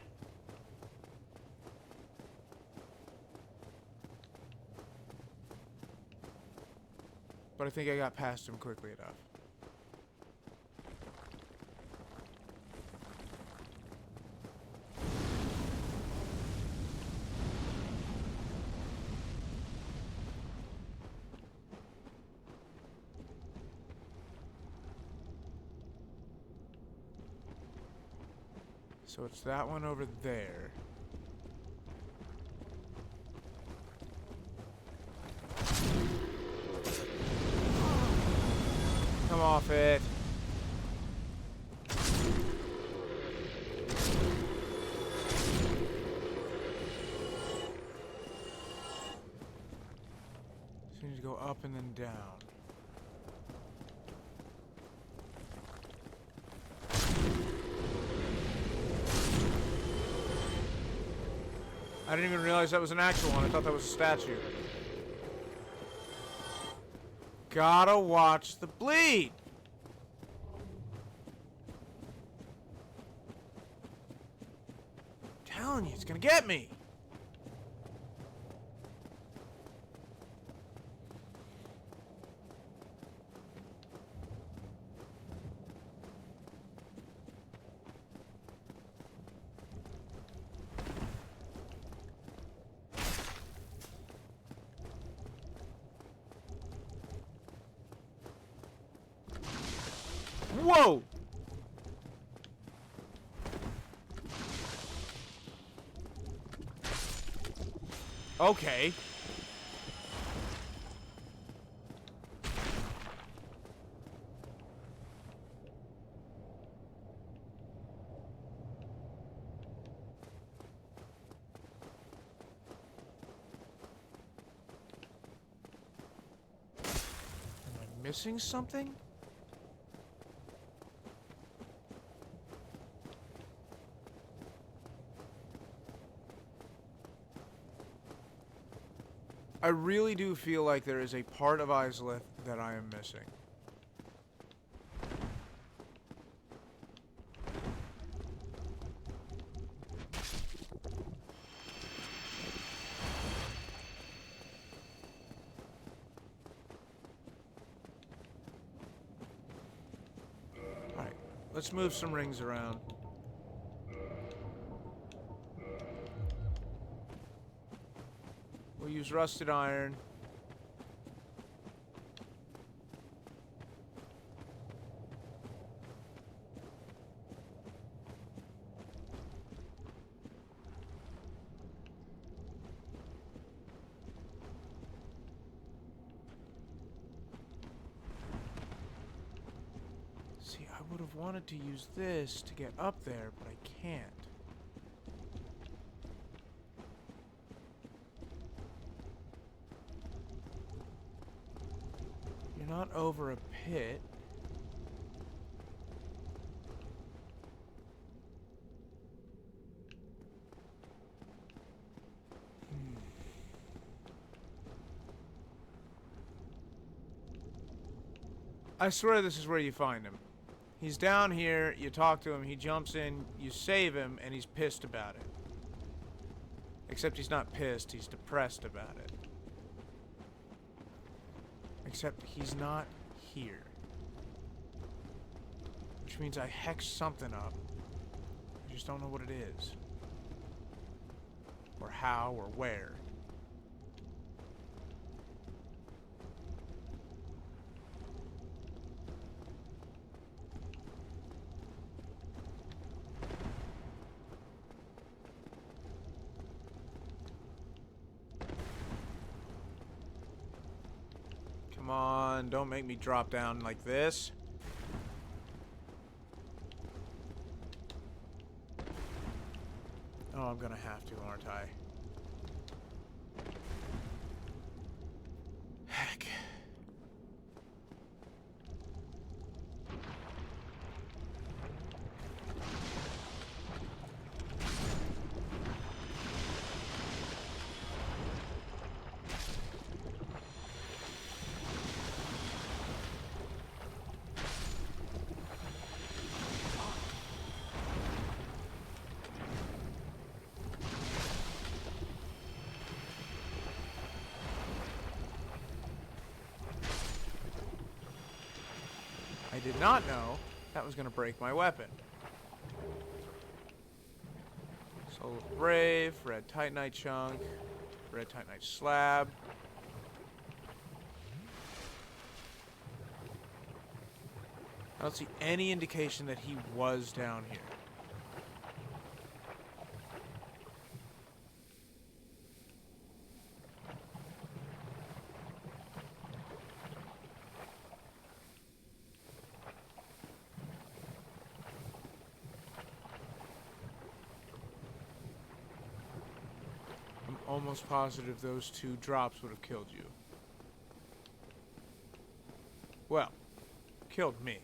But I think I got past him quickly enough. So it's that one over there. Come off it. Seems to go up and then down. I didn't even realize that was an actual one. I thought that was a statue. Gotta watch the bleed. I'm telling you, it's gonna get me. Whoa! Okay. Am I missing something? I really do feel like there is a part of Izalith that I am missing. Alright, let's move some rings around. We'll use rusted iron. See, I would have wanted to use this to get up there, but I can't. You're not over a pit. I swear this is where you find him. He's down here, you talk to him, he jumps in, you save him, and he's pissed about it. Except he's not pissed, he's depressed about it. Except he's not here. Which means I hexed something up. I just don't know what it is. Or how, or where. Come on, don't make me drop down like this. Oh, I'm gonna have to, aren't I? Heck. I did not know that was going to break my weapon. Soul of Brave, Red Titanite Chunk, Red Titanite Slab. I don't see any indication that he was down here. Almost positive those two drops would have killed you. Well, killed me.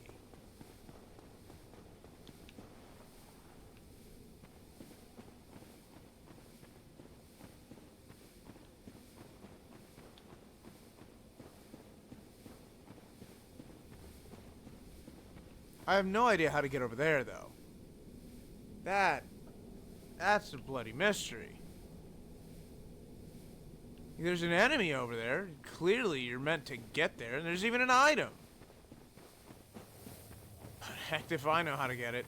I have no idea how to get over there, though. That's a bloody mystery. There's an enemy over there. Clearly, you're meant to get there, and there's even an item. Heck if I know how to get it.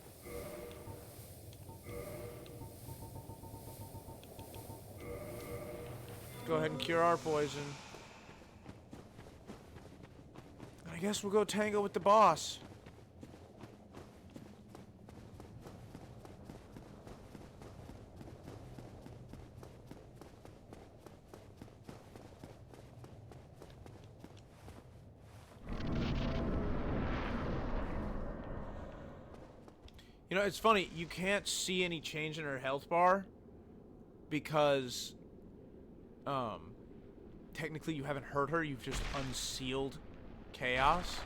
Go ahead and cure our poison. I guess we'll go tango with the boss. You know, it's funny, you can't see any change in her health bar because technically you haven't hurt her, you've just unsealed chaos.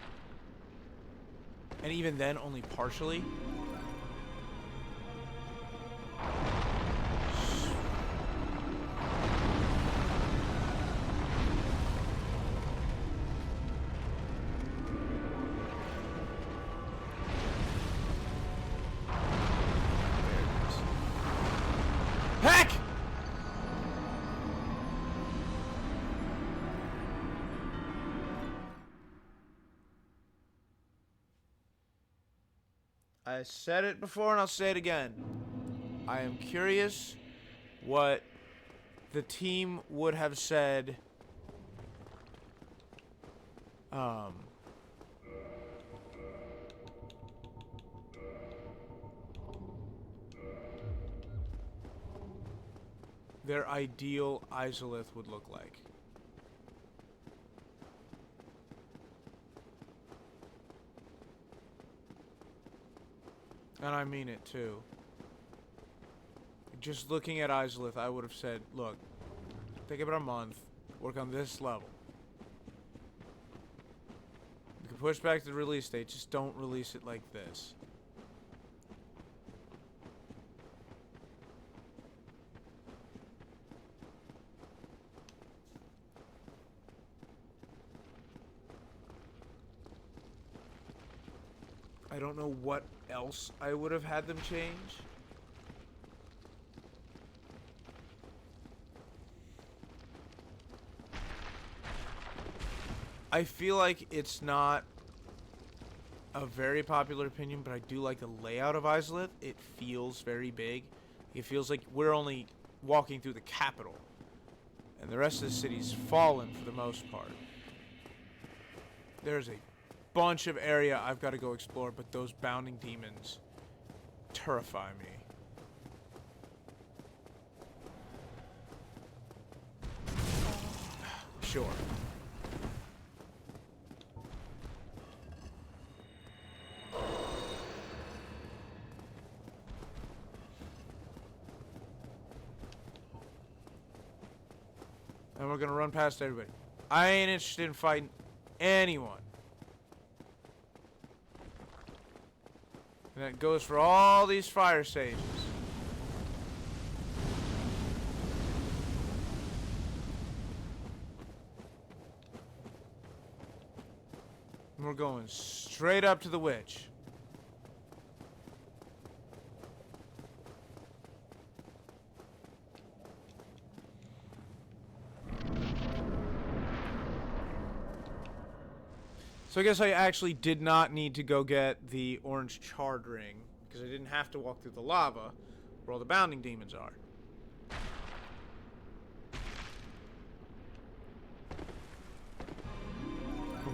And even then, only partially. Heck! I said it before and I'll say it again. I am curious what the team would have said their ideal Izalith would look like. And I mean it too. Just looking at Izalith, I would have said, look, take about a month, work on this level. You can push back the release date, just don't release it like this. I don't know what else I would have had them change. I feel like it's not a very popular opinion, but I do like the layout of Izalith. It feels very big. It feels like we're only walking through the capital, and the rest of the city's fallen for the most part. There's a bunch of area I've got to go explore, but those bounding demons terrify me. Sure. And we're gonna run past everybody. I ain't interested in fighting anyone. And that goes for all these fire sages. And we're going straight up to the witch. So I guess I actually did not need to go get the orange charred ring, because I didn't have to walk through the lava where all the bounding demons are.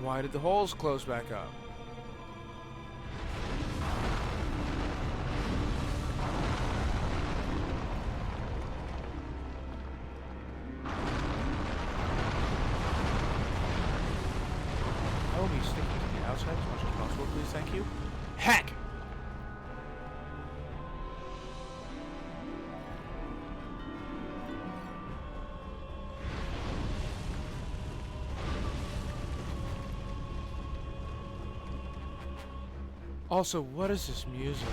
Why did the holes close back up? I will be sticking to the outside as much as possible, please, thank you. Heck! Also, what is this music?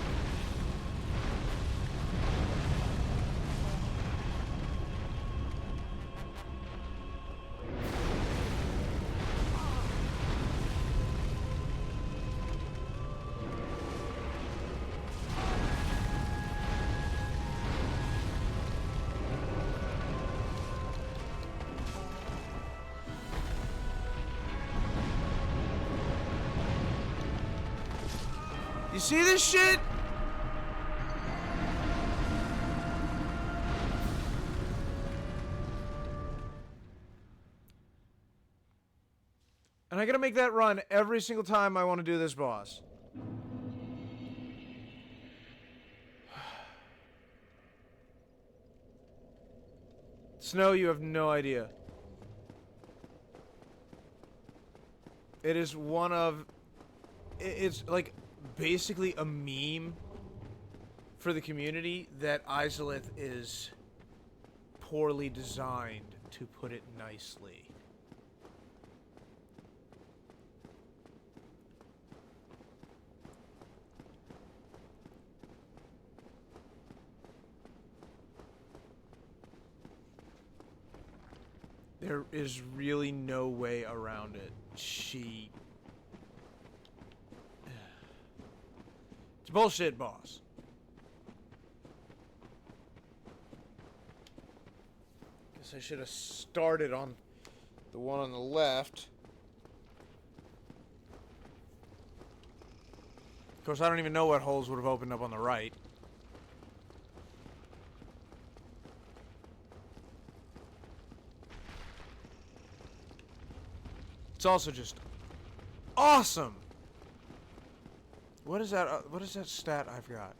You see this shit? And I gotta make that run every single time I want to do this boss. Snow, you have no idea. It is one of... It's like basically a meme for the community that Izalith is poorly designed, to put it nicely. There is really no way around it. It's bullshit, boss. Guess I should have started on the one on the left. Of course, I don't even know what holes would have opened up on the right. It's also just awesome. What is that? What is that stat I've got?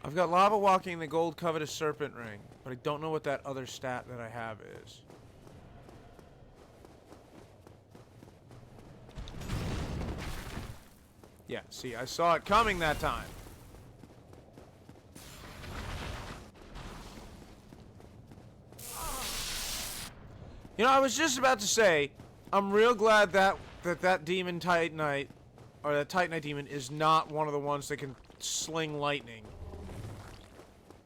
I've got lava walking the gold covetous serpent ring, but I don't know what that other stat that I have is. Yeah, see, I saw it coming that time. You know, I was just about to say, I'm real glad that demon Titanite, or that Titanite demon, is not one of the ones that can sling lightning.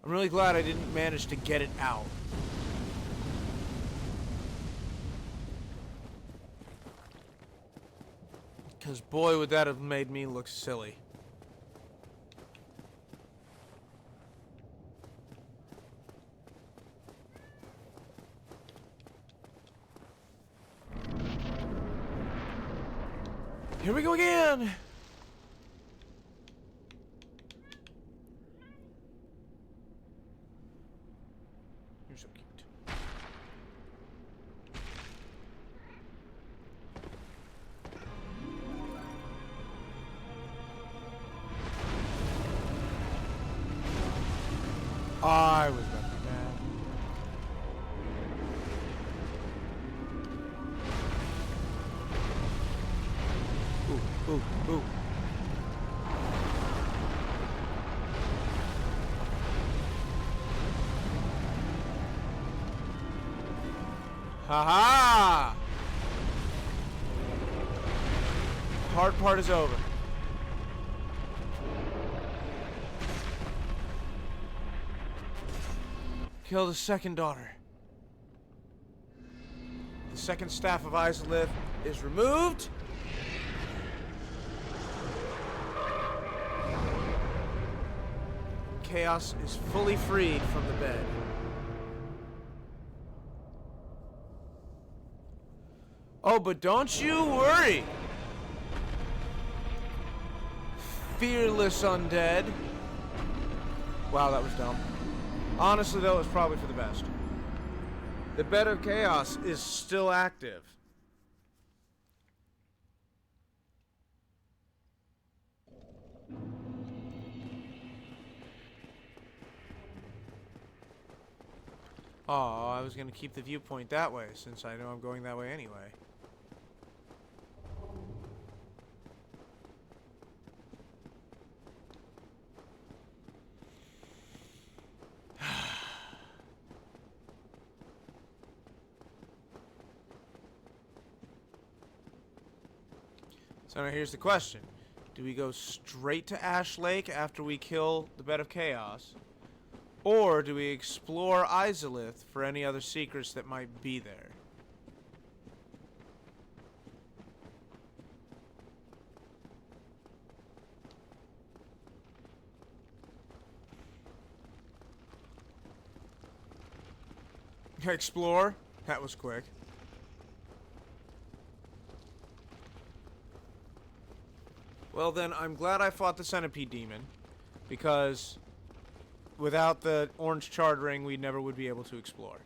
I'm really glad I didn't manage to get it out. Because boy, would that have made me look silly. Here we go again! You're so cute. I was about to be mad. Ooh, ooh. Ha-ha! Hard part is over. Kill the second daughter. The second staff of Izalith is removed. Chaos is fully freed from the bed. Oh, but don't you worry, fearless undead. Wow, that was dumb. Honestly, though, it was probably for the best. The Bed of Chaos is still active. Oh, I was going to keep the viewpoint that way, since I know I'm going that way anyway. So now here's the question. Do we go straight to Ash Lake after we kill the Bed of Chaos? Or do we explore Izalith for any other secrets that might be there? Explore? That was quick. Well then, I'm glad I fought the centipede demon, because without the orange charred ring, we never would be able to explore.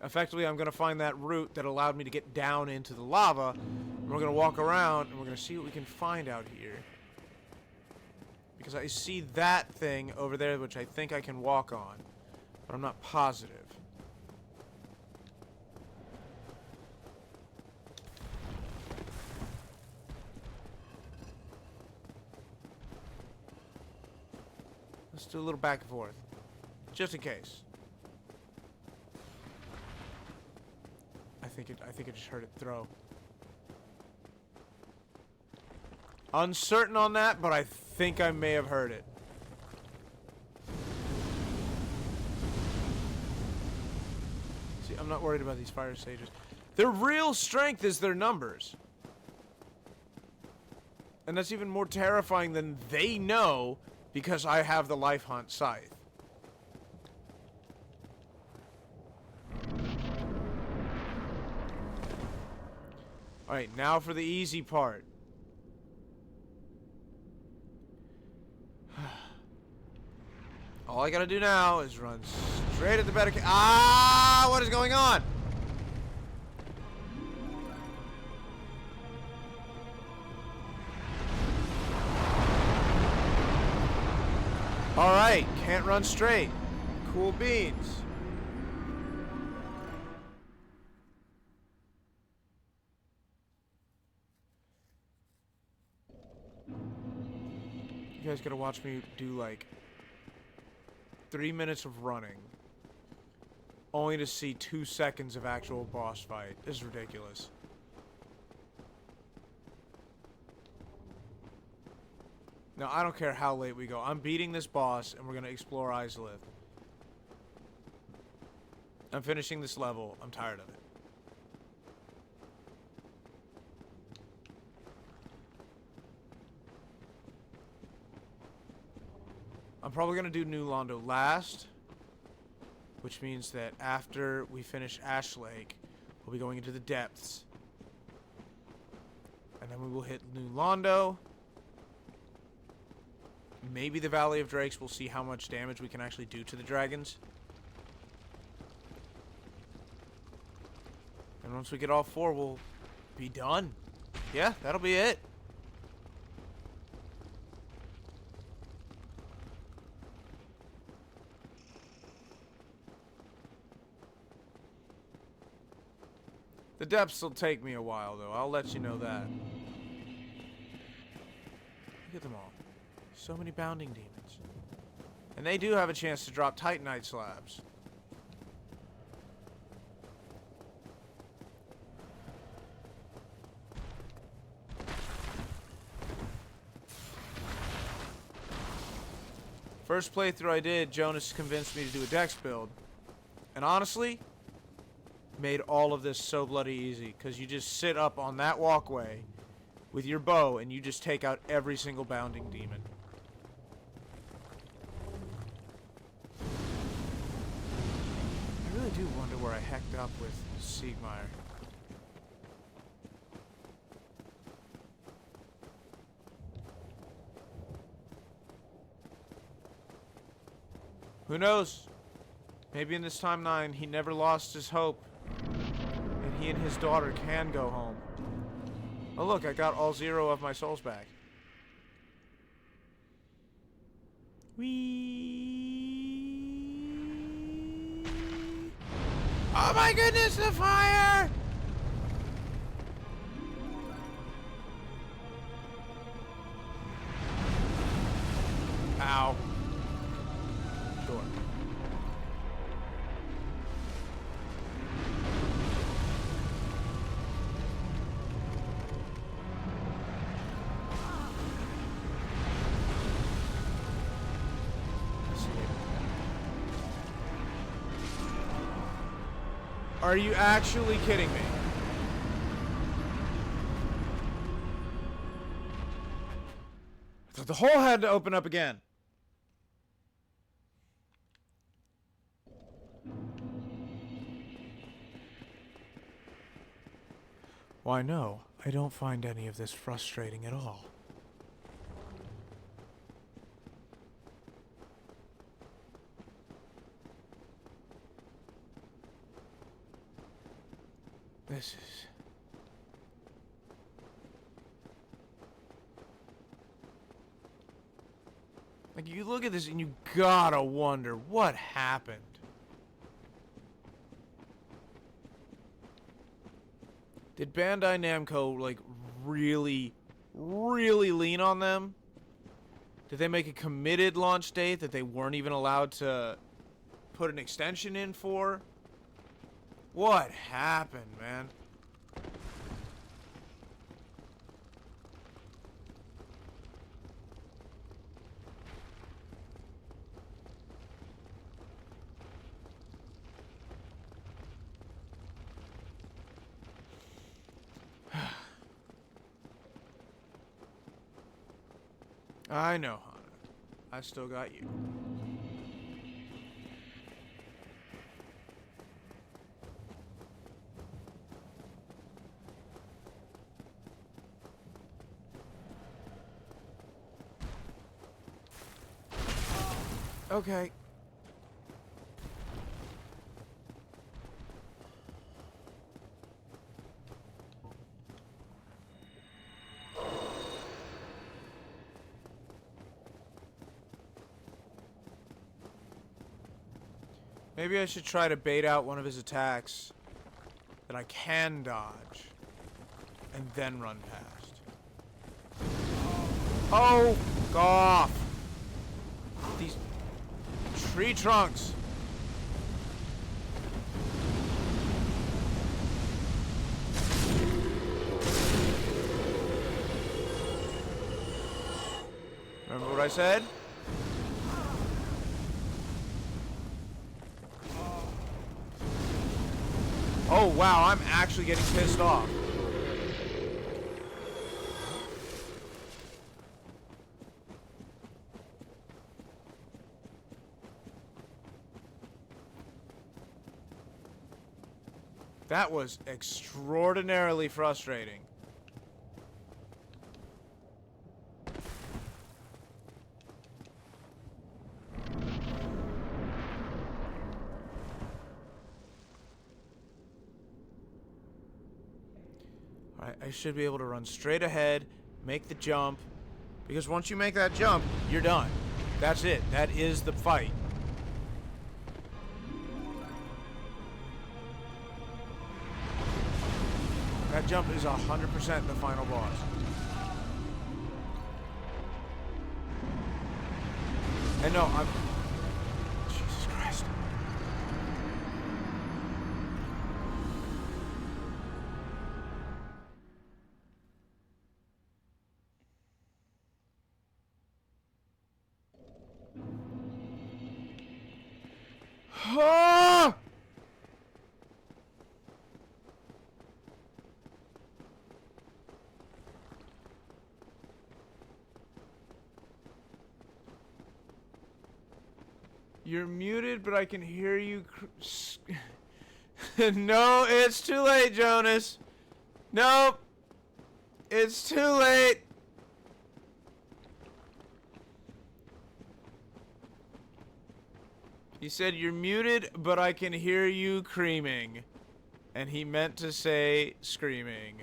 Effectively, I'm going to find that route that allowed me to get down into the lava, and we're going to walk around, and we're going to see what we can find out here. Because I see that thing over there, which I think I can walk on, but I'm not positive. Let's do a little back and forth, just in case. I think I just heard it throw. Uncertain on that, but I think I may have heard it. See, I'm not worried about these fire sages. Their real strength is their numbers. And that's even more terrifying than they know, because I have the Life Hunt scythe. Alright, now for the easy part. All I gotta do now is run straight at the better. Ah! What is going on? Alright, can't run straight. Cool beans. You guys gotta watch me do like 3 minutes of running, only to see 2 seconds of actual boss fight. This is ridiculous. Now, I don't care how late we go. I'm beating this boss, and we're gonna explore Izalith. I'm finishing this level. I'm tired of it. I'm probably going to do New Londo last, which means that after we finish Ash Lake, we'll be going into the depths. And then we will hit New Londo. Maybe the Valley of Drakes. We'll see how much damage we can actually do to the dragons. And once we get all 4, we'll be done. Yeah, that'll be it. The depths will take me a while, though. I'll let you know that. Look at them all. So many bounding demons. And they do have a chance to drop Titanite slabs. First playthrough I did, Jonas convinced me to do a dex build. And honestly, made all of this so bloody easy, because you just sit up on that walkway with your bow and you just take out every single bounding demon. I really do wonder where I hecked up with Siegmeyer. Who knows? Maybe in this timeline he never lost his hope. And he and his daughter can go home. Oh look, I got all 0 of my souls back. Whee! Oh my goodness, the fire! Ow. Door. Are you actually kidding me? I thought the hole had to open up again. Why, no, I don't find any of this frustrating at all. This is... Like, you look at this and you gotta wonder what happened. Did Bandai Namco, like, really lean on them? Did they make a committed launch date that they weren't even allowed to put an extension in for? What happened, man? I know, Hana. I still got you. Okay. Maybe I should try to bait out one of his attacks that I can dodge and then run past. Oh, off! These tree trunks. Remember what I said? Oh, wow, I'm actually getting pissed off. That was extraordinarily frustrating. Alright, I should be able to run straight ahead, make the jump, because once you make that jump, you're done. That's it. That is the fight. That jump is 100% the final boss. And no, I'm... Jesus Christ. Ah! You're muted, but I can hear you. No, it's too late, Jonas. Nope. It's too late. He said you're muted, but I can hear you creaming. And he meant to say screaming.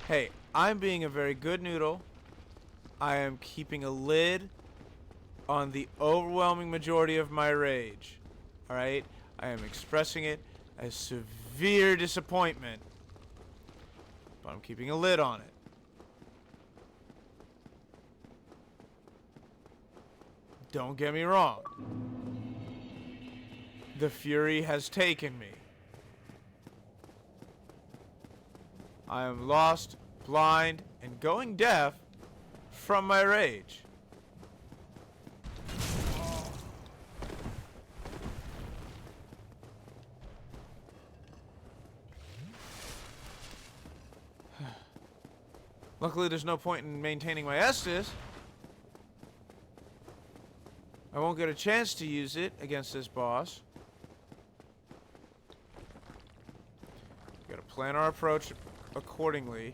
Hey, I'm being a very good noodle. I am keeping a lid on the overwhelming majority of my rage. Alright? I am expressing it as severe disappointment. But I'm keeping a lid on it. Don't get me wrong. The fury has taken me. I am lost, blind, and going deaf from my rage. Luckily, there's no point in maintaining my Estus. I won't get a chance to use it against this boss. We gotta plan our approach accordingly.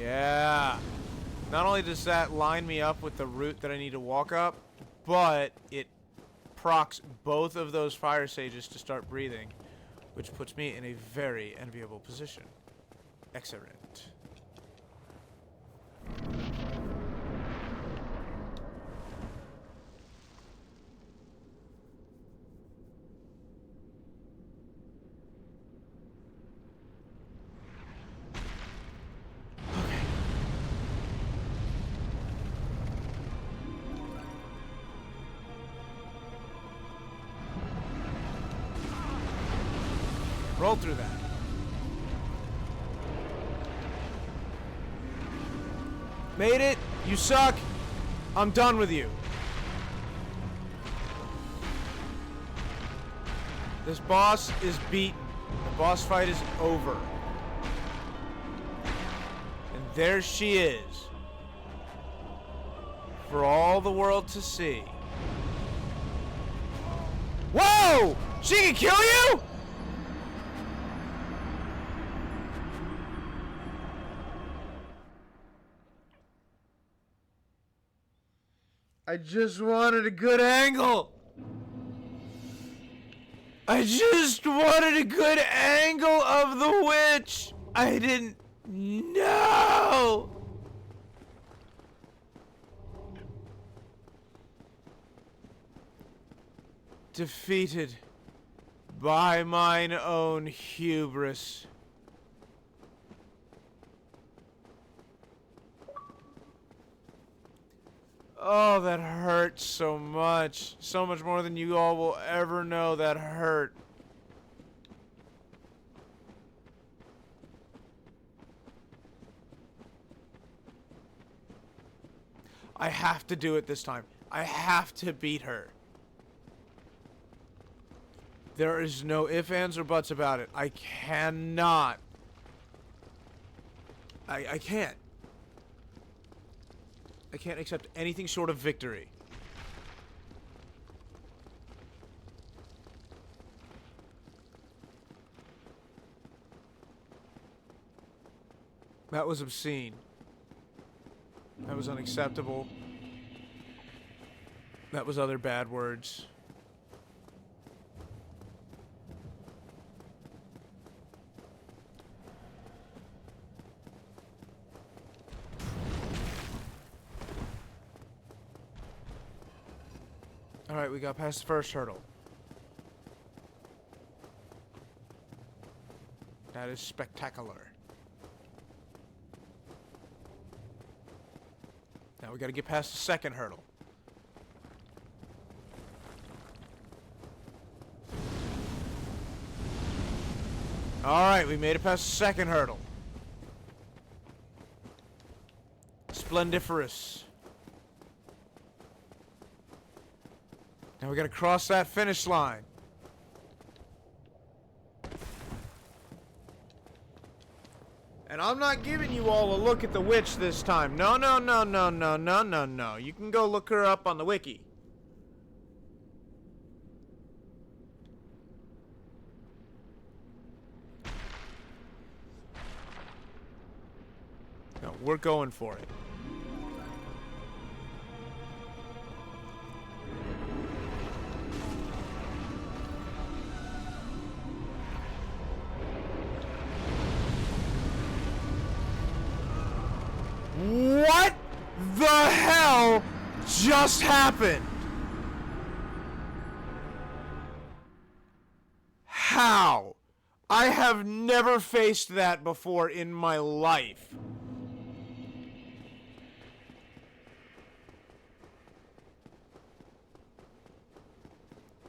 Yeah. Not only does that line me up with the route that I need to walk up, but it procs both of those fire sages to start breathing, which puts me in a very enviable position. Excellent. Roll through that. Made it. You suck. I'm done with you. This boss is beaten. The boss fight is over. And there she is. For all the world to see. Whoa! She can kill you?! I just wanted a good angle. I just wanted a good angle of the witch. I didn't know. Defeated by mine own hubris. Oh, that hurt so much. So much more than you all will ever know. That hurt. I have to do it this time. I have to beat her. There is no ifs, ands, or buts about it. I cannot. I can't. I can't accept anything short of victory. That was obscene. That was unacceptable. That was other bad words. Alright, we got past the first hurdle. That is spectacular. Now we gotta get past the second hurdle. Alright, we made it past the second hurdle. Splendiferous. Now we gotta cross that finish line. And I'm not giving you all a look at the witch this time. No, no, no, no, no, no, no, no. You can go look her up on the wiki. No, we're going for it. What the hell just happened? How? I have never faced that before in my life.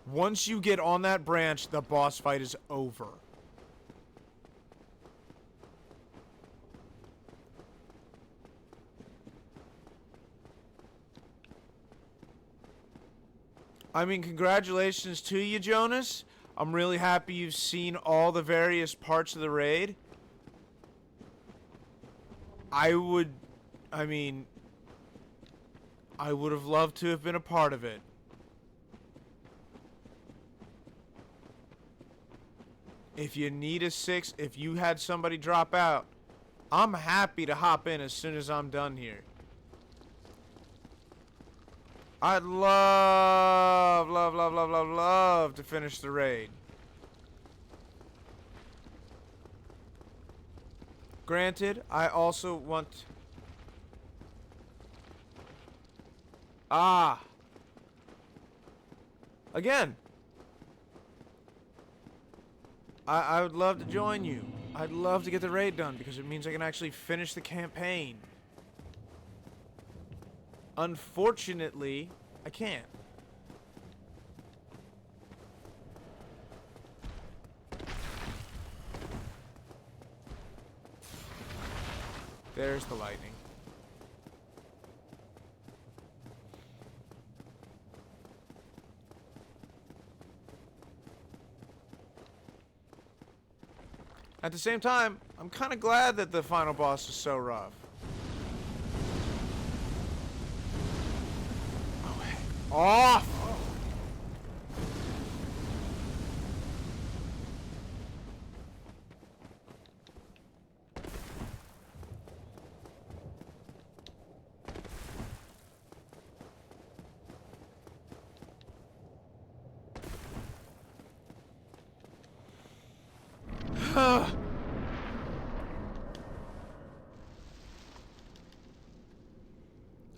Once you get on that branch, the boss fight is over. I mean, congratulations to you, Jonas. I'm really happy you've seen all the various parts of the raid. I mean, I would have loved to have been a part of it. If you need a 6, if you had somebody drop out, I'm happy to hop in as soon as I'm done here. I'd love to finish the raid. Granted, I also want... Again. I would love to join you. I'd love to get the raid done because it means I can actually finish the campaign. Unfortunately, I can't. There's the lightning. At the same time, I'm kind of glad that the final boss is so rough. Oh, hey. Off!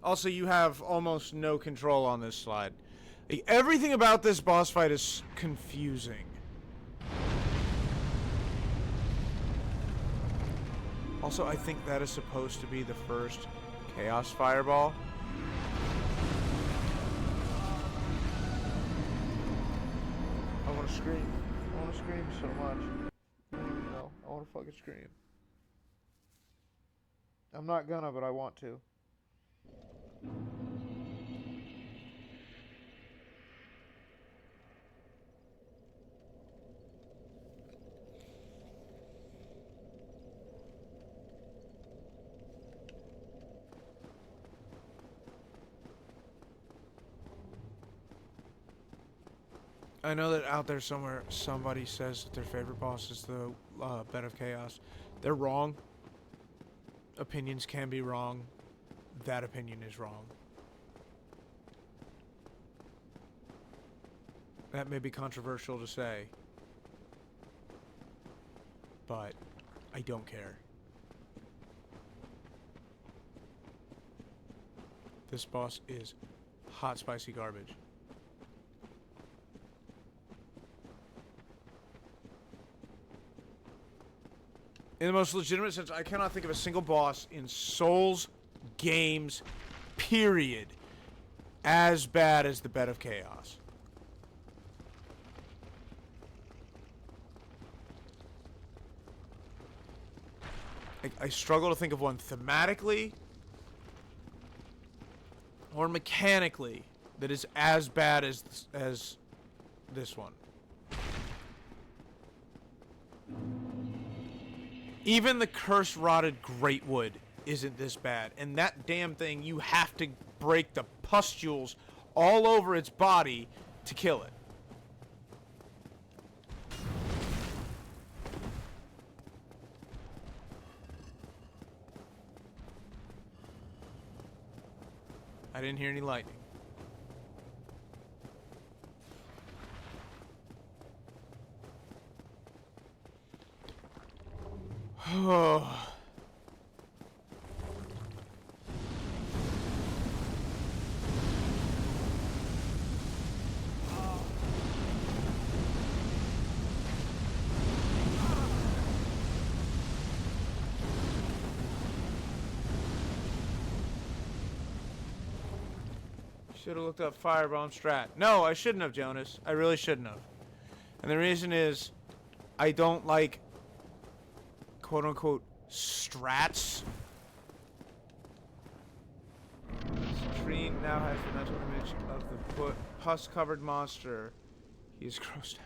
Also, you have almost no control on this slide. Everything about this boss fight is confusing. Also, I think that is supposed to be the first Chaos Fireball. I want to scream. I want to scream so much. You know, I want to fucking scream. I'm not gonna, but I want to. I know that out there somewhere somebody says that their favorite boss is the Bed of Chaos. They're wrong. Opinions can be wrong. That opinion is wrong. That may be controversial to say, but I don't care. This boss is hot, spicy garbage. In the most legitimate sense, I cannot think of a single boss in Souls games, period, as bad as the Bed of Chaos. I struggle to think of one thematically or mechanically that is as bad as this one. Even the curse-rotted Greatwood isn't this bad. And that damn thing, you have to break the pustules all over its body to kill it. I didn't hear any lightning. Oh. Should have looked up Firebomb strat. No, I shouldn't have, Jonas. I really shouldn't have. And the reason is, I don't like quote-unquote strats. Citrine now has the mental image of the pus-covered monster. He is grossed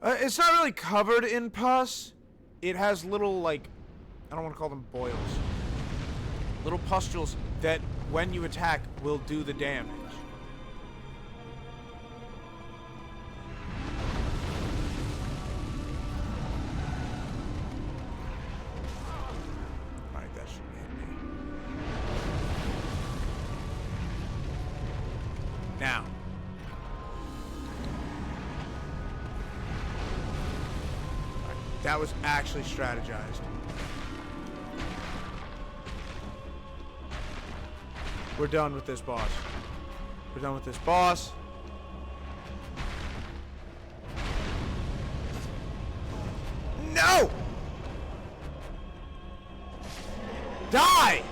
out. It's not really covered in pus. It has little, like, I don't want to call them boils. Little pustules that when you attack, will do the damage. Alright, that shouldn't hit me. Now. Alright, that was actually strategized. We're done with this boss. We're done with this boss. No! Die!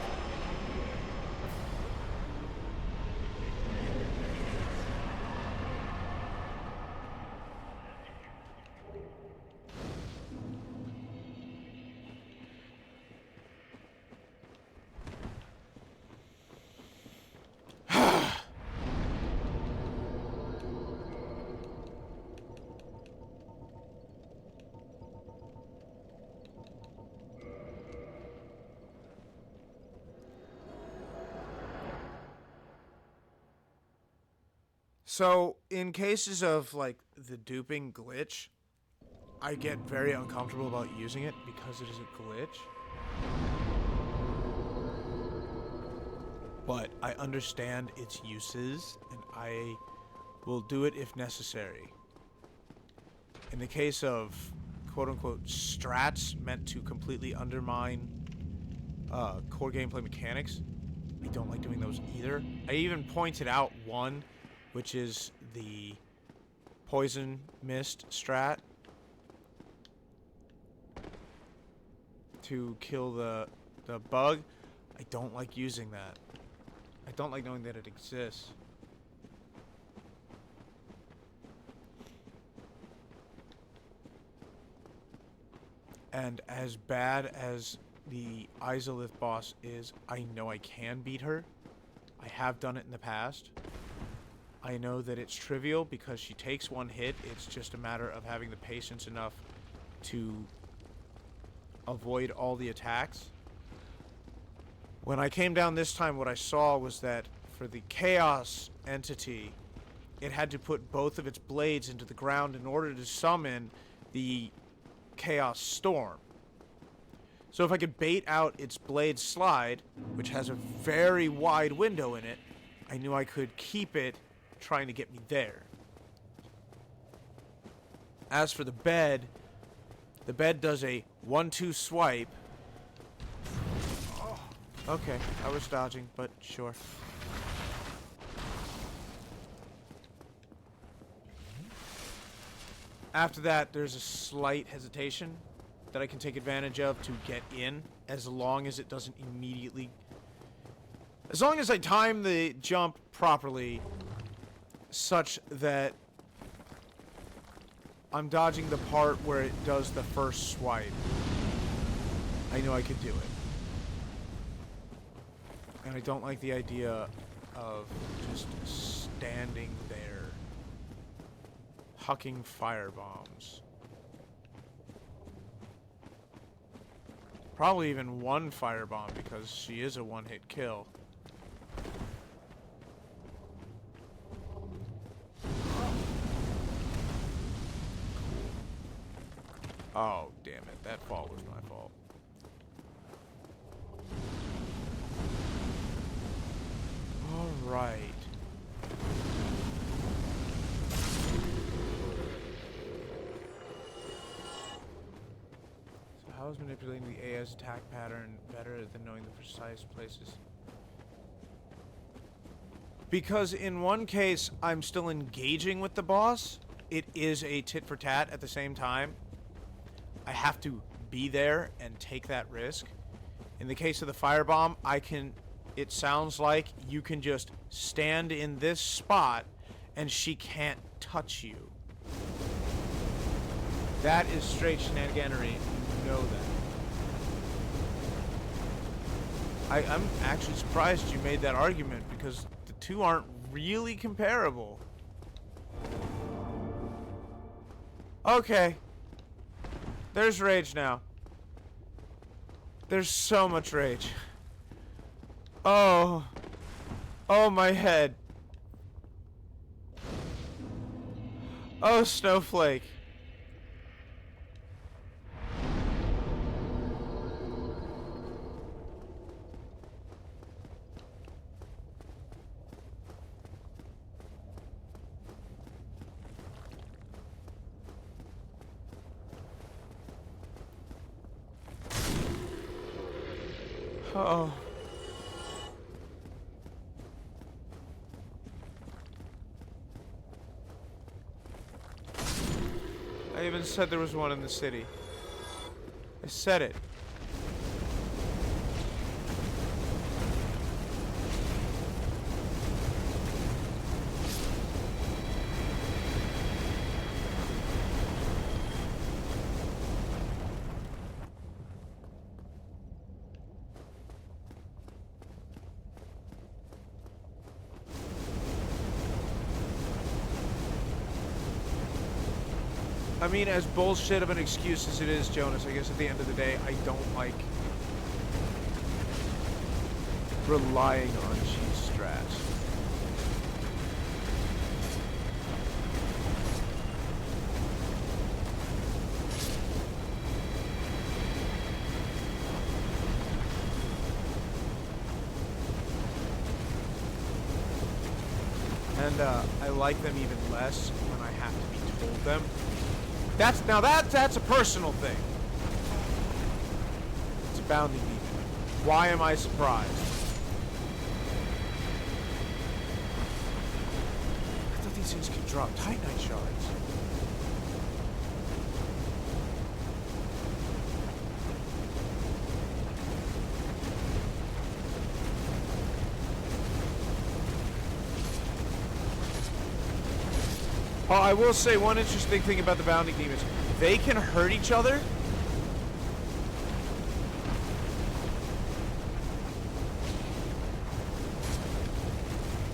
So, in cases of, like, the duping glitch, I get very uncomfortable about using it because it is a glitch. But I understand its uses, and I will do it if necessary. In the case of, quote-unquote, strats meant to completely undermine core gameplay mechanics, I don't like doing those either. I even pointed out one, which is the poison mist strat to kill the bug. I don't like using that. I don't like knowing that it exists. And as bad as the Izalith boss is, I know I can beat her. I have done it in the past. I know that it's trivial because she takes one hit. It's just a matter of having the patience enough to avoid all the attacks. When I came down this time, what I saw was that for the Chaos entity, it had to put both of its blades into the ground in order to summon the Chaos Storm. So if I could bait out its blade slide, which has a very wide window in it, I knew I could keep it trying to get me there. As for the bed does a 1-2 swipe. Oh, okay, I was dodging, but sure. After that, there's a slight hesitation that I can take advantage of to get in, as long as it doesn't immediately... As long as I time the jump properly, such that I'm dodging the part where it does the first swipe, I know I could do it. And I don't like the idea of just standing there, hucking fire bombs. Probably even one firebomb, because she is a one-hit kill. Oh, damn it. That fall was my fault. Alright. So how is manipulating the AI's attack pattern better than knowing the precise places? Because in one case, I'm still engaging with the boss. It is a tit for tat at the same time. I have to be there and take that risk. In the case of the firebomb, it sounds like you can just stand in this spot and she can't touch you. That is straight shenaniganery. You know that. I'm actually surprised you made that argument, because the two aren't really comparable. Okay. There's rage now. There's so much rage. Oh. Oh, my head. Oh, Snowflake. Oh. I even said there was one in the city. I said it. I mean, as bullshit of an excuse as it is, Jonas, I guess at the end of the day, I don't like relying on cheese strats. And I like them even less when I have to be told them. That's a personal thing. It's a bounding demon. Why am I surprised? I thought these things could drop Titanite shards. Oh, I will say one interesting thing about the bounding demons. They can hurt each other.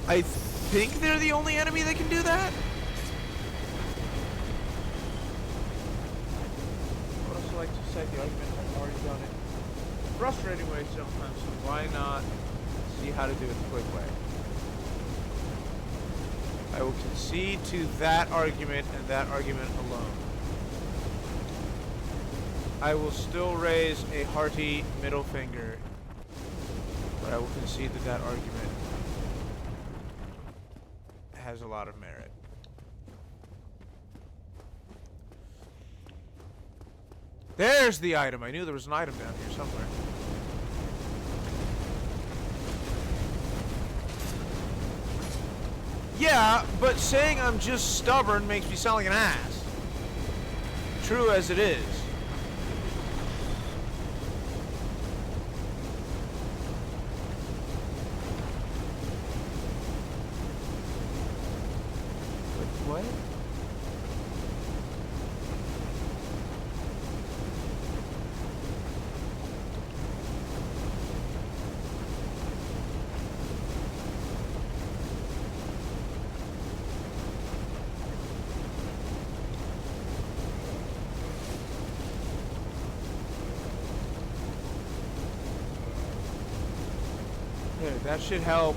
I think they're the only enemy that can do that. I would also like to cite the argument I've already done it frustrating way sometimes, so why not see how to do it the quick way? I will concede to that argument and that argument alone. I will still raise a hearty middle finger, but I will concede that that argument has a lot of merit. There's the item. I knew there was an item down here somewhere. Yeah, but saying I'm just stubborn makes me sound like an ass. True as it is. But what? There, that should help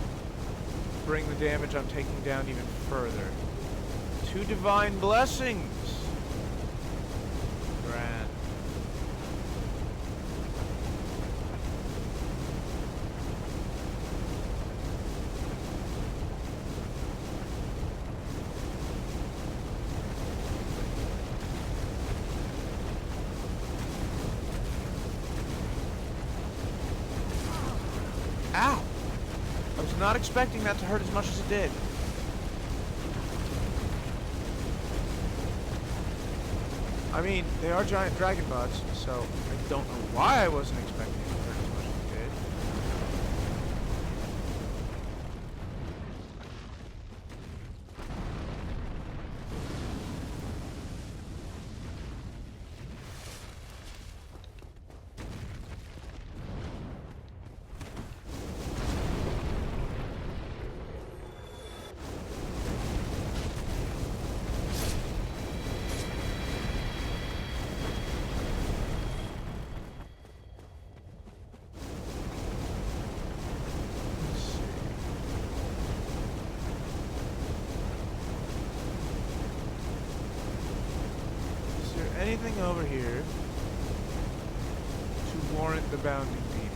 bring the damage I'm taking down even further. 2 divine blessings. Grand. Ow! I was not expecting that to hurt as much as it did. I mean, they are giant dragon bots, so I don't know why I wasn't expecting it to hurt as much as it did. anything over here to warrant the bounding demon.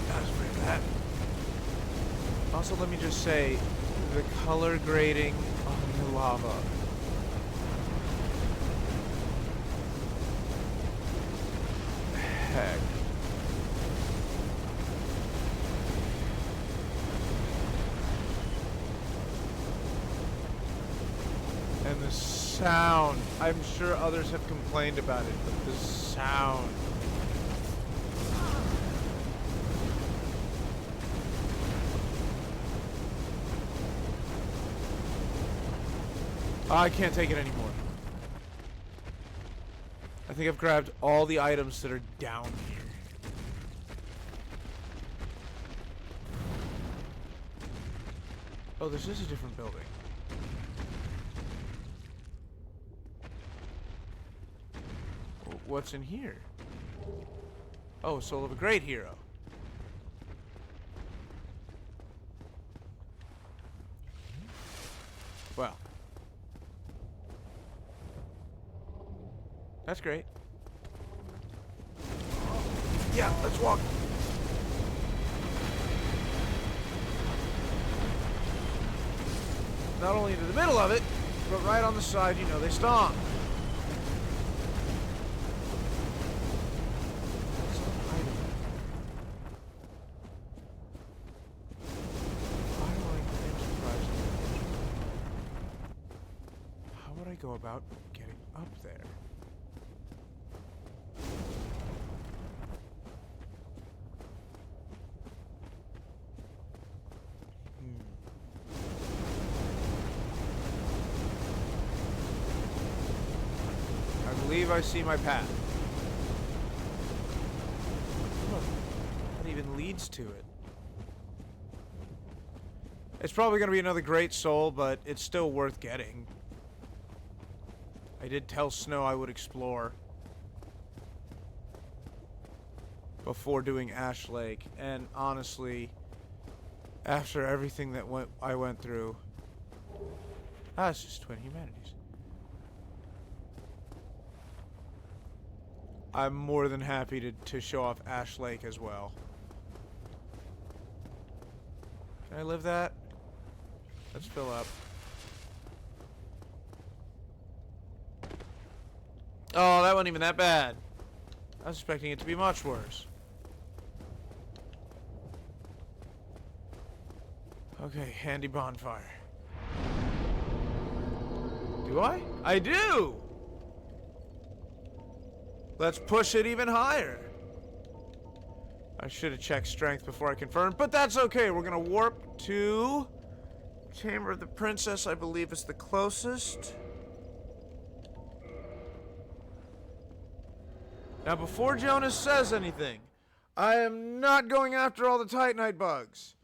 That was pretty bad. Also, let me just say, the color grading on the lava. Heck. And the sound. I'm sure others have complained about it, but the sound. I can't take it anymore. I think I've grabbed all the items that are down here. Oh, this is a different building. What's in here? Oh, Soul of a Great Hero. Well. That's great. Yeah, let's walk. Not only into the middle of it, but right on the side, you know, they stomp. How would I go about getting up there? I believe I see my path. Look, that even leads to it. It's probably going to be another great soul, but it's still worth getting. I did tell Snow I would explore before doing Ash Lake, and honestly, after everything that I went through, it's just Twin Humanities. I'm more than happy to show off Ash Lake as well. Can I live that? Let's fill up. Oh, that wasn't even that bad. I was expecting it to be much worse. Okay, handy bonfire. Do I? I do! Let's push it even higher. I should have checked strength before I confirmed, but that's okay. We're gonna warp to Chamber of the Princess, I believe is the closest. Now, before Jonas says anything, I am not going after all the Titanite bugs.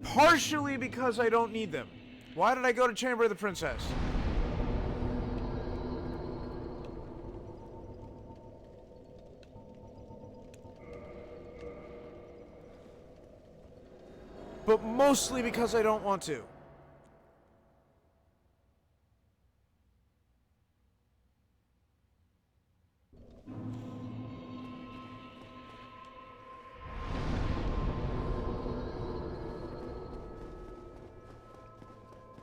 Partially because I don't need them. Why did I go to Chamber of the Princess? But mostly because I don't want to.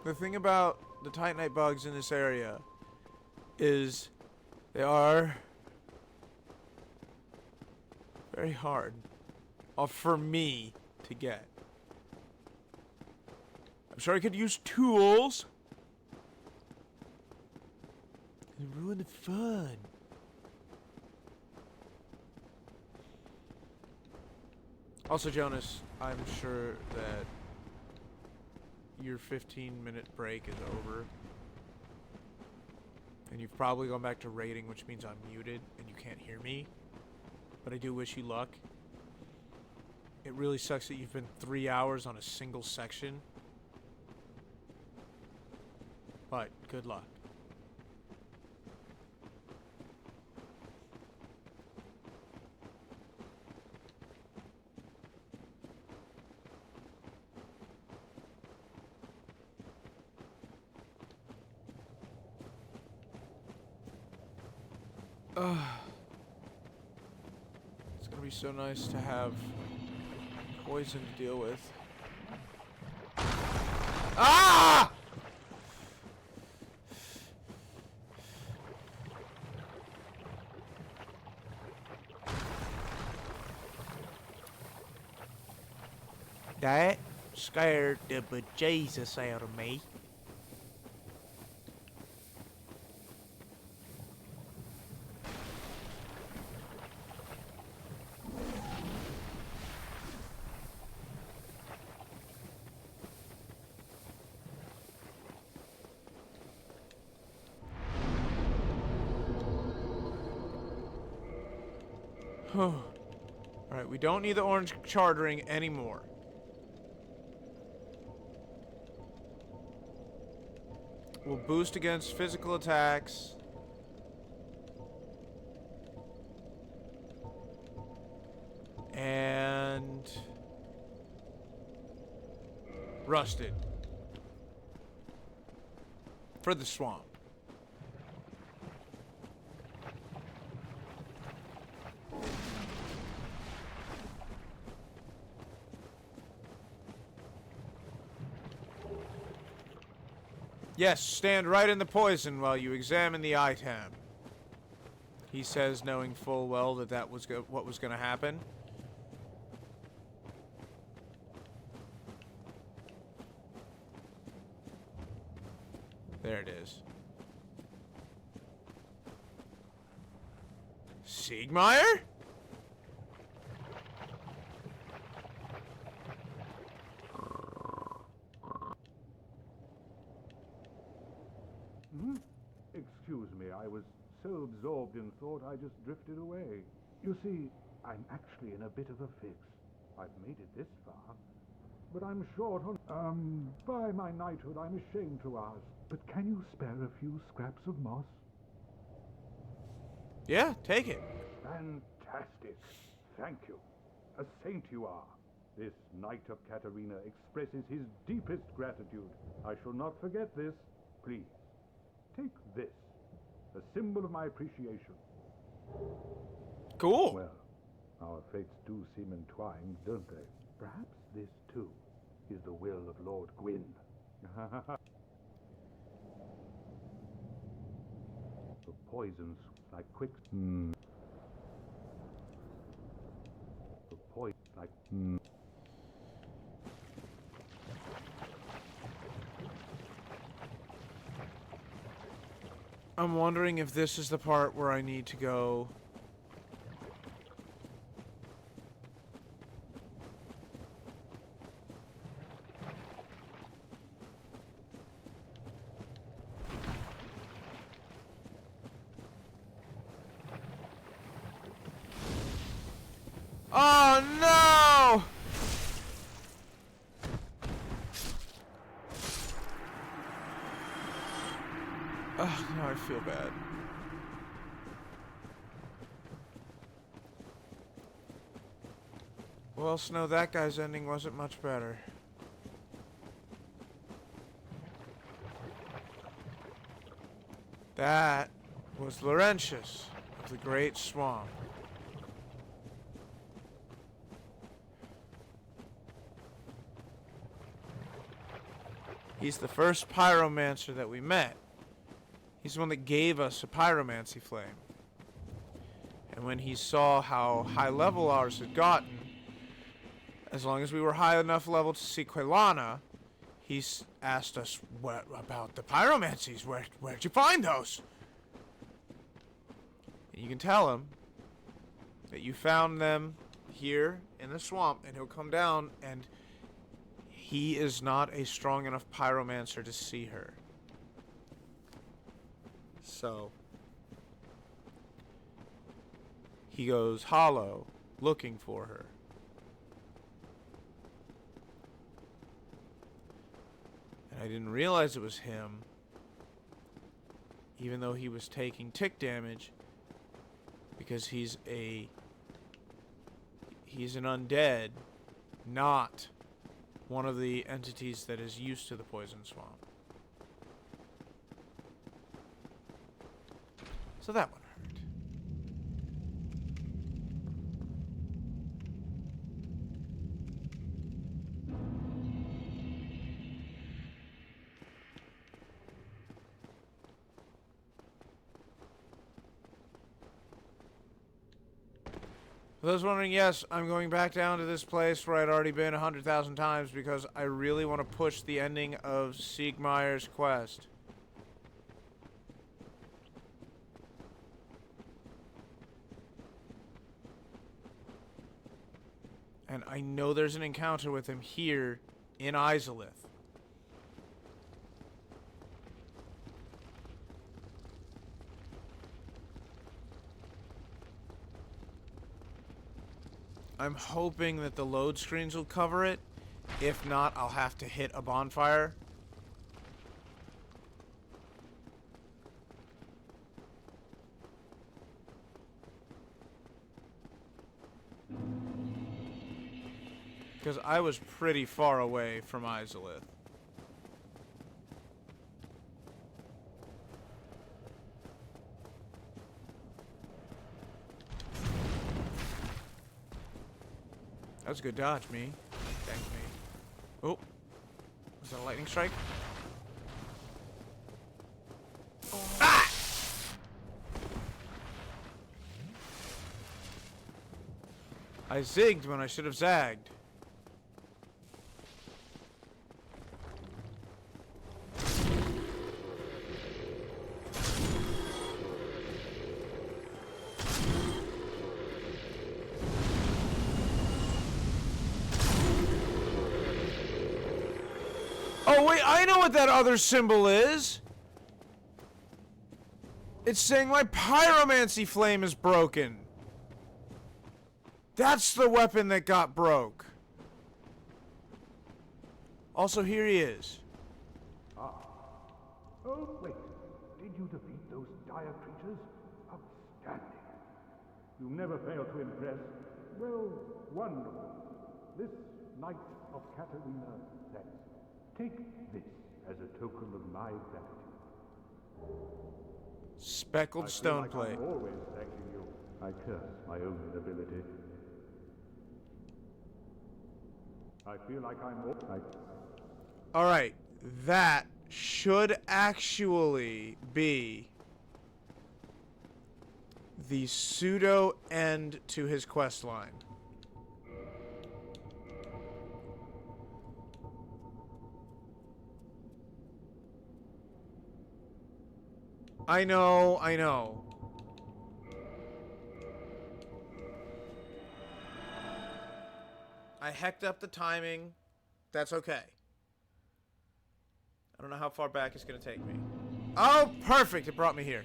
The thing about the Titanite bugs in this area is they are very hard for me to get. I'm sure I could use tools and ruin the fun. Also, Jonas, I'm sure that your 15-minute break is over. And you've probably gone back to raiding, which means I'm muted and you can't hear me. But I do wish you luck. It really sucks that you've been 3 hours on a single section. But good luck. It's gonna be so nice to have poison to deal with. Ah! That scared the bejesus out of me. Alright, we don't need the orange chartering anymore. We'll boost against physical attacks. And rusted. For the swamp. Yes, stand right in the poison while you examine the item. He says, knowing full well that that was what was going to happen. There it is. Siegmeyer? Excuse me, I was so absorbed in thought I just drifted away. You see, I'm actually in a bit of a fix. I've made it this far, but I'm short on... by my knighthood, I'm ashamed to ask, but can you spare a few scraps of moss? Yeah, take it. Fantastic. Thank you. A saint you are. This Knight of Katarina expresses his deepest gratitude. I shall not forget this. Please, take this. A symbol of my appreciation. Cool. Well, our fates do seem entwined, don't they? Perhaps this, too, is the will of Lord Gwyn. The poisons like quick... The poison like... I'm wondering if this is the part where I need to go... Oh no! Ugh, now I feel bad. Well, Snow, that guy's ending wasn't much better. That was Laurentius of the Great Swamp. He's the first pyromancer that we met. He's the one that gave us a pyromancy flame. And when he saw how high level ours had gotten, as long as we were high enough level to see Quelana, he asked us, what about the pyromancies? Where'd you find those? And you can tell him that you found them here in the swamp, and he'll come down, and he is not a strong enough pyromancer to see her. So he goes hollow, looking for her. And I didn't realize it was him, even though he was taking tick damage, because he's an undead, not one of the entities that is used to the poison swamp. So that one hurt. For those wondering, yes, I'm going back down to this place where I'd already been 100,000 times because I really want to push the ending of Siegmeyer's quest. And I know there's an encounter with him here in Izalith. I'm hoping that the load screens will cover it. If not, I'll have to hit a bonfire. Because I was pretty far away from Izalith. That was a good dodge, me. Thank me. Oh. Was that a lightning strike? Ah! I zigged when I should have zagged. Oh wait, I know what that other symbol is! It's saying my pyromancy flame is broken! That's the weapon that got broke! Also, here he is. Ah. Oh, wait. Did you defeat those dire creatures? Outstanding. You never fail to impress. Well, wonderful. This Knight of Katarina, thanks. Take this as a token of my gratitude. Speckled stone plate. I'm always thanking you. I curse my own ability. I feel like Alright, that should actually be the pseudo end to his quest line. I know, I know. I hecked up the timing. That's okay. I don't know how far back it's going to take me. Oh, perfect. It brought me here.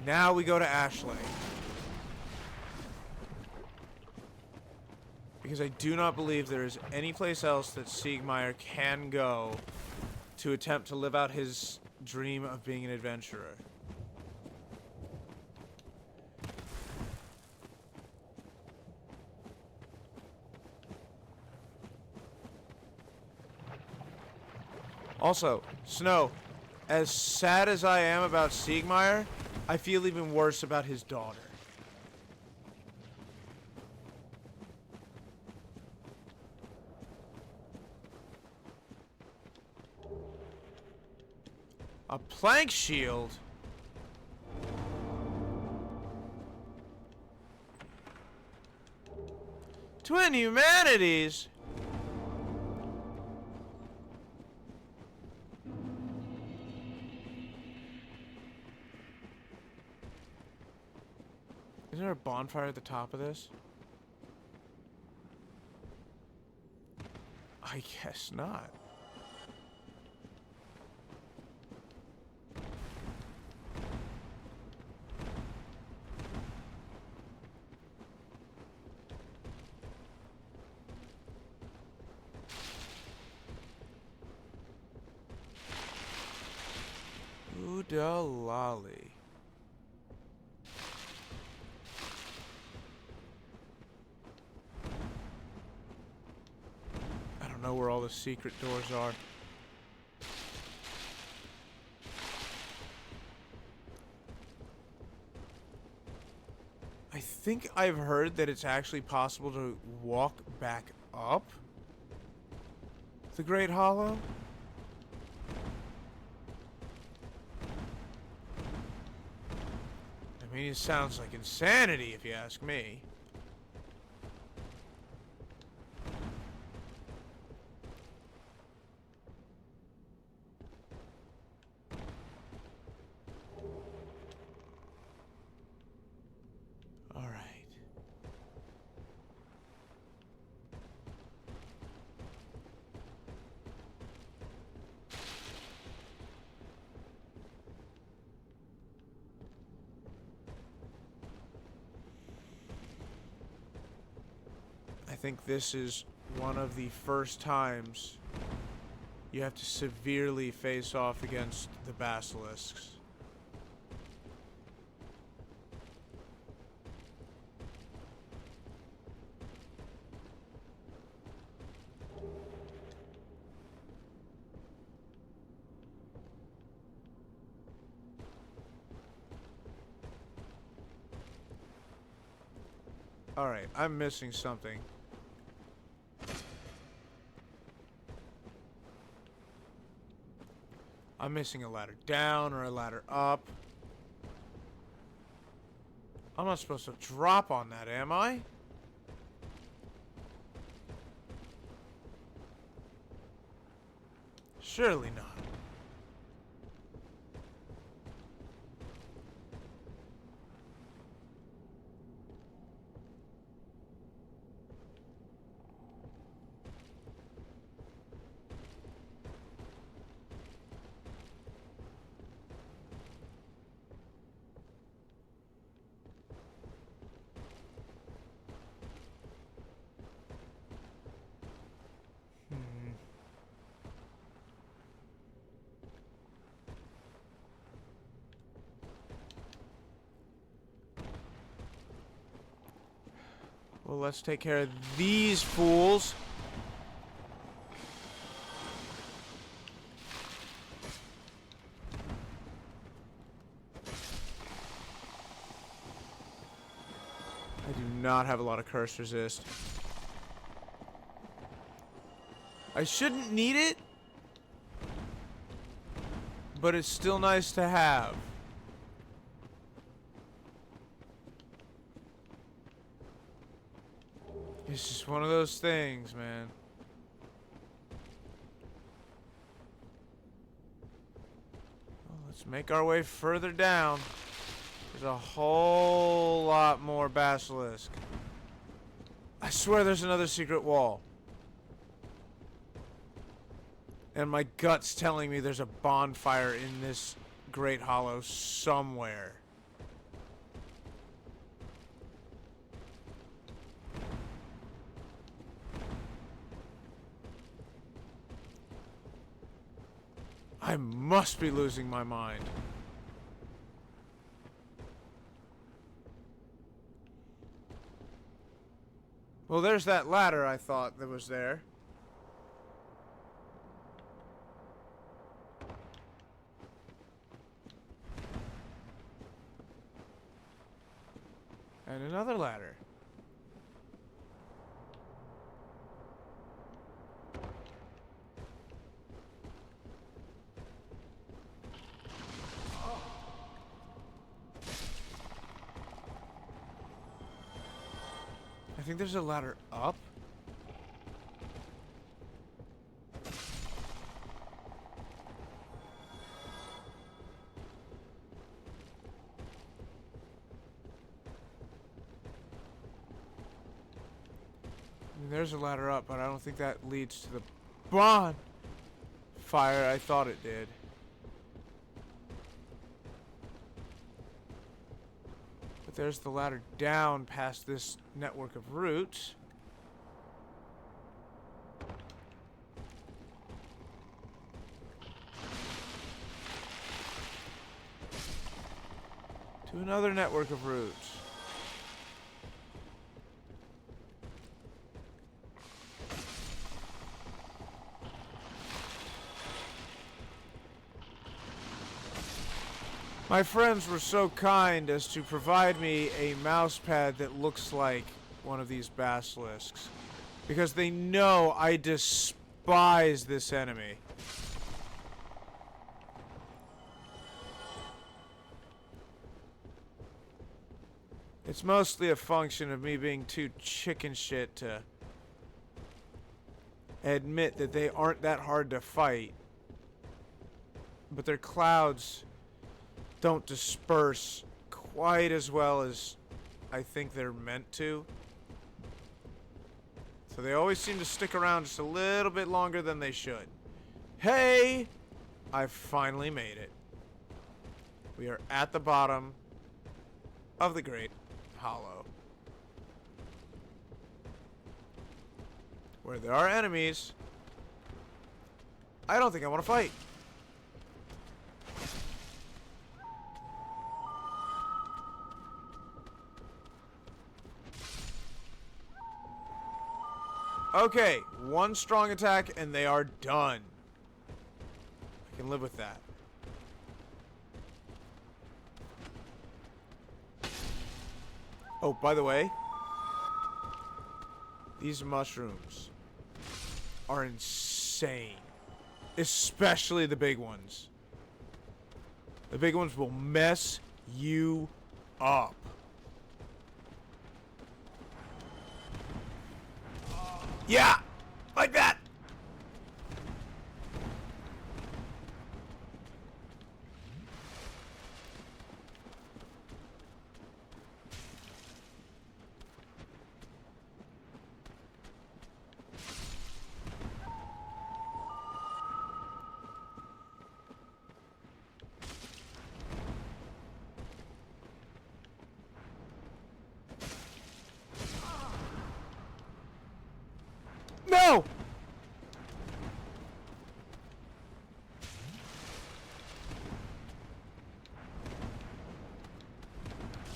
Now we go to Ashley. Because I do not believe there is any place else that Siegmeyer can go to attempt to live out his dream of being an adventurer. Also, Snow, as sad as I am about Siegmeyer, I feel even worse about his daughter. A plank shield? Twin Humanities? Is there a bonfire at the top of this? I guess not. Oodalali. I don't know where all the secret doors are. I think I've heard that it's actually possible to walk back up the Great Hollow. I mean, it sounds like insanity if you ask me. All right. I think this is one of the first times you have to severely face off against the basilisks. Alright, I'm missing something. I'm missing a ladder down or a ladder up. I'm not supposed to drop on that, am I? Surely not. Well, let's take care of these fools. I do not have a lot of curse resist. I shouldn't need it, but it's still nice to have. It's just one of those things, man. Well, let's make our way further down. There's a whole lot more basilisk. I swear there's another secret wall. And my gut's telling me there's a bonfire in this Great Hollow somewhere. I must be losing my mind. Well, there's that ladder I thought that was there. And another ladder. I think there's a ladder up. I mean, there's a ladder up, but I don't think that leads to the bonfire I thought it did. But there's the ladder down past this network of roots. To another network of roots. My friends were so kind as to provide me a mouse pad that looks like one of these basilisks, because they know I despise this enemy. It's mostly a function of me being too chicken shit to admit that they aren't that hard to fight. But their clouds don't disperse quite as well as I think they're meant to. So they always seem to stick around just a little bit longer than they should. Hey! I finally made it. We are at the bottom of the Great Hollow, where there are enemies I don't think I want to fight. Okay, one strong attack and they are done. I can live with that. Oh, by the way, these mushrooms are insane. Especially the big ones. The big ones will mess you up. Yeah! Like that! No!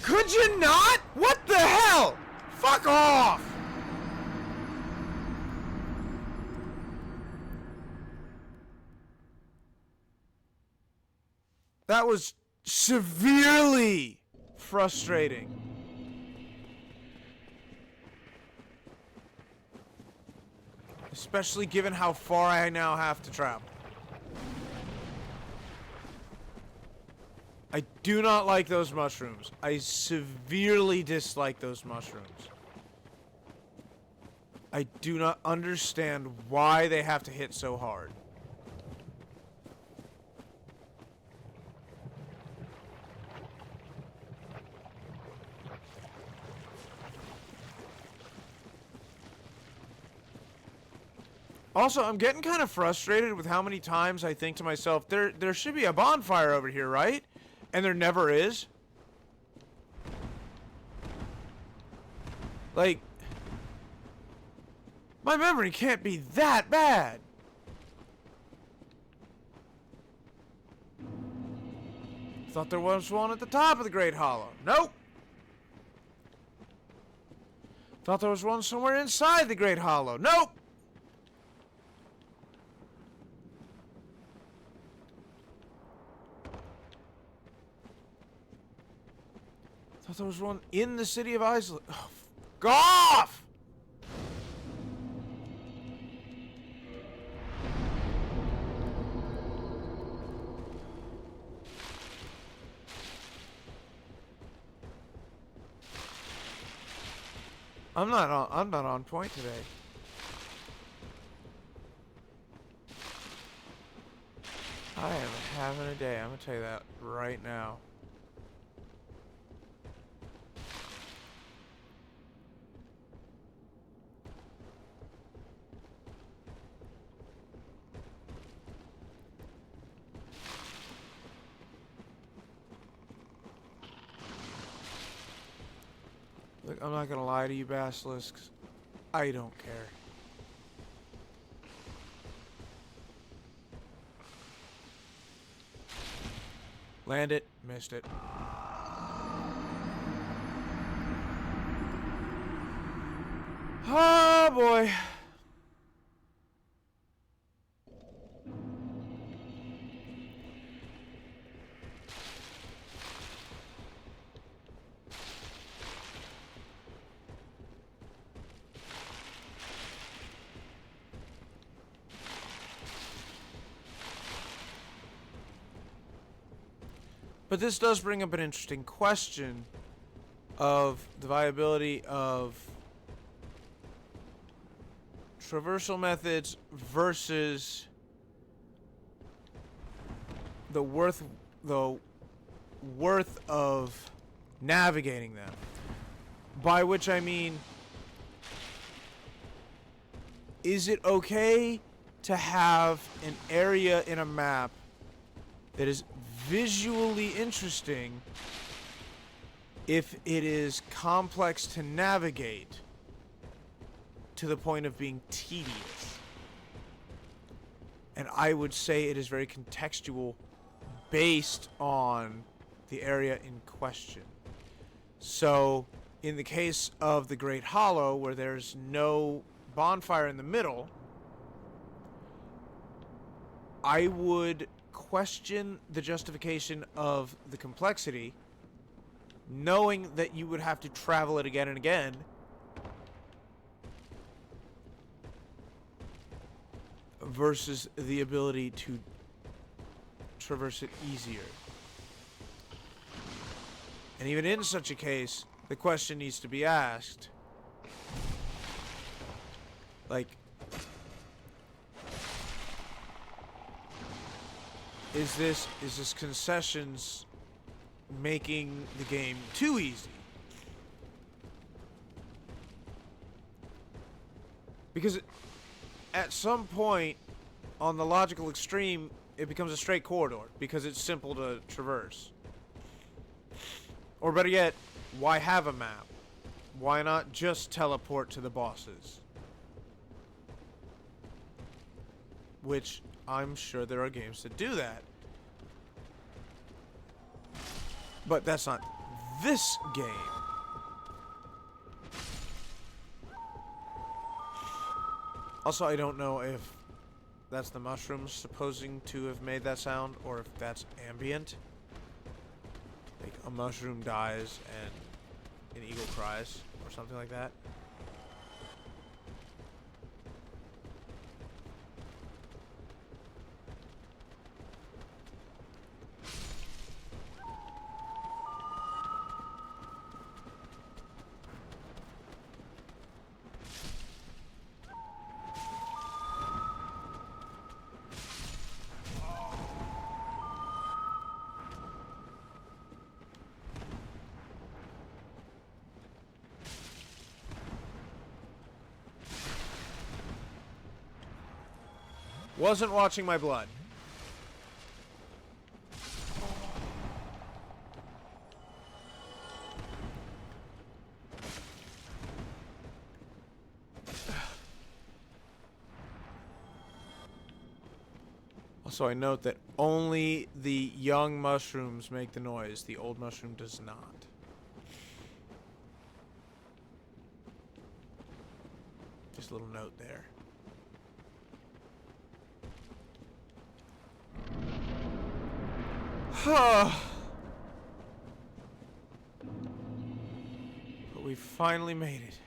Could you not? What the hell? Fuck off! That was severely frustrating. Especially given how far I now have to travel. I do not like those mushrooms. I severely dislike those mushrooms. I do not understand why they have to hit so hard. Also, I'm getting kind of frustrated with how many times I think to myself, there should be a bonfire over here, right? And there never is. Like, my memory can't be that bad. Thought there was one at the top of the Great Hollow. Nope. Thought there was one somewhere inside the Great Hollow. Nope. Thought there was one in the city of Islay. Oh, go off! I'm not on point today. I am having a day. I'm gonna tell you that right now. Look, I'm not gonna lie to you, basilisks. I don't care. Land it, missed it. Oh boy. But this does bring up an interesting question of the viability of traversal methods versus the worth of navigating them. By which I mean, is it okay to have an area in a map that is visually interesting if it is complex to navigate to the point of being tedious? And I would say it is very contextual based on the area in question. So, in the case of the Great Hollow, where there's no bonfire in the middle, I would question the justification of the complexity, knowing that you would have to travel it again and again, versus the ability to traverse it easier. And even in such a case, the question needs to be asked, like, is this concessions making the game too easy? Because at some point on the logical extreme, it becomes a straight corridor because it's simple to traverse. Or better yet, why have a map? Why not just teleport to the bosses? Which I'm sure there are games that do that. But that's not this game. Also, I don't know if that's the mushrooms supposing to have made that sound, or if that's ambient. Like a mushroom dies and an eagle cries, or something like that. Wasn't watching my blood. Also, I note that only the young mushrooms make the noise. The old mushroom does not. Just a little note there. But we finally made it.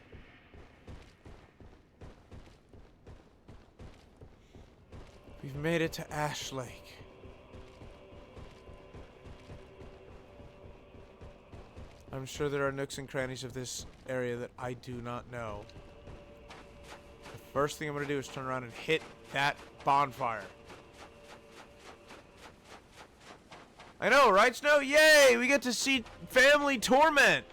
We've made it to Ash Lake. I'm sure there are nooks and crannies of this area that I do not know. The first thing I'm going to do is turn around and hit that bonfire. I know, right, Snow? Yay! We get to see family torment!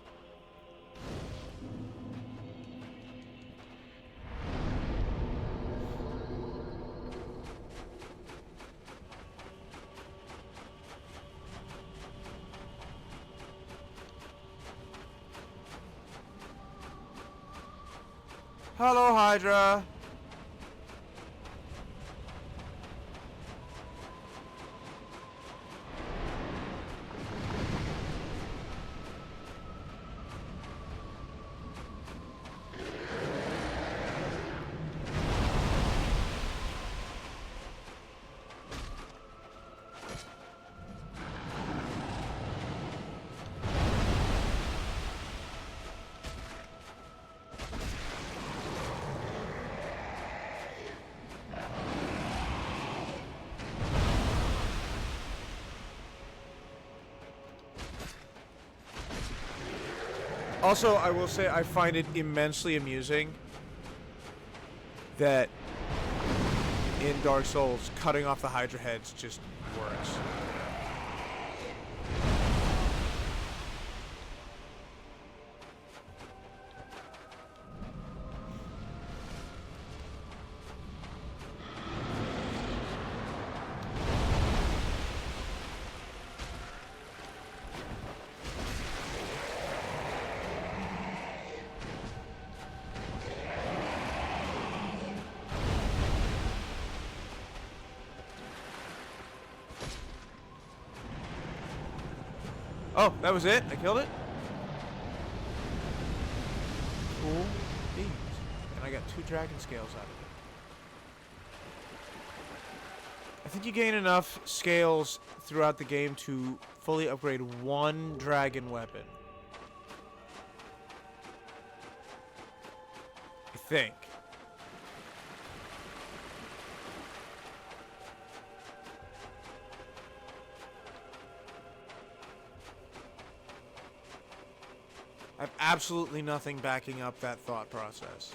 Hello, Hydra. Also, I will say I find it immensely amusing that in Dark Souls, cutting off the Hydra heads just works. Oh, that was it? I killed it? Cool beans. And I got 2 dragon scales out of it. I think you gain enough scales throughout the game to fully upgrade 1 dragon weapon. I think. I have absolutely nothing backing up that thought process.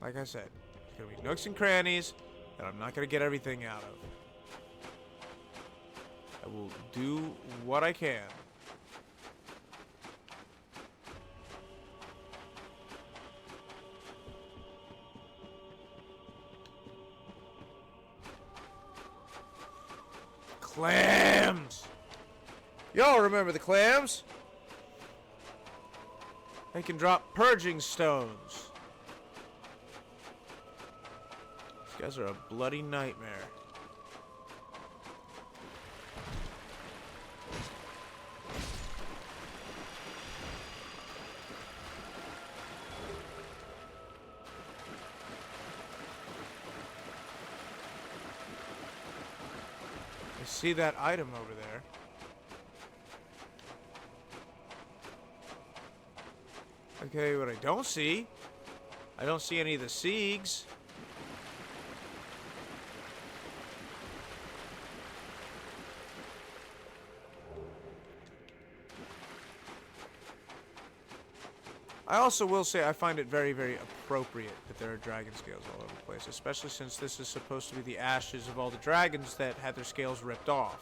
Like I said, there's gonna be nooks and crannies that I'm not gonna get everything out of. I will do what I can. Clams! Y'all remember the clams? They can drop purging stones. These guys are a bloody nightmare. See that item over there. Okay, what I don't see any of the Siegs. I also will say I find it very, very appropriate that there are dragon scales all over the place, especially since this is supposed to be the ashes of all the dragons that had their scales ripped off.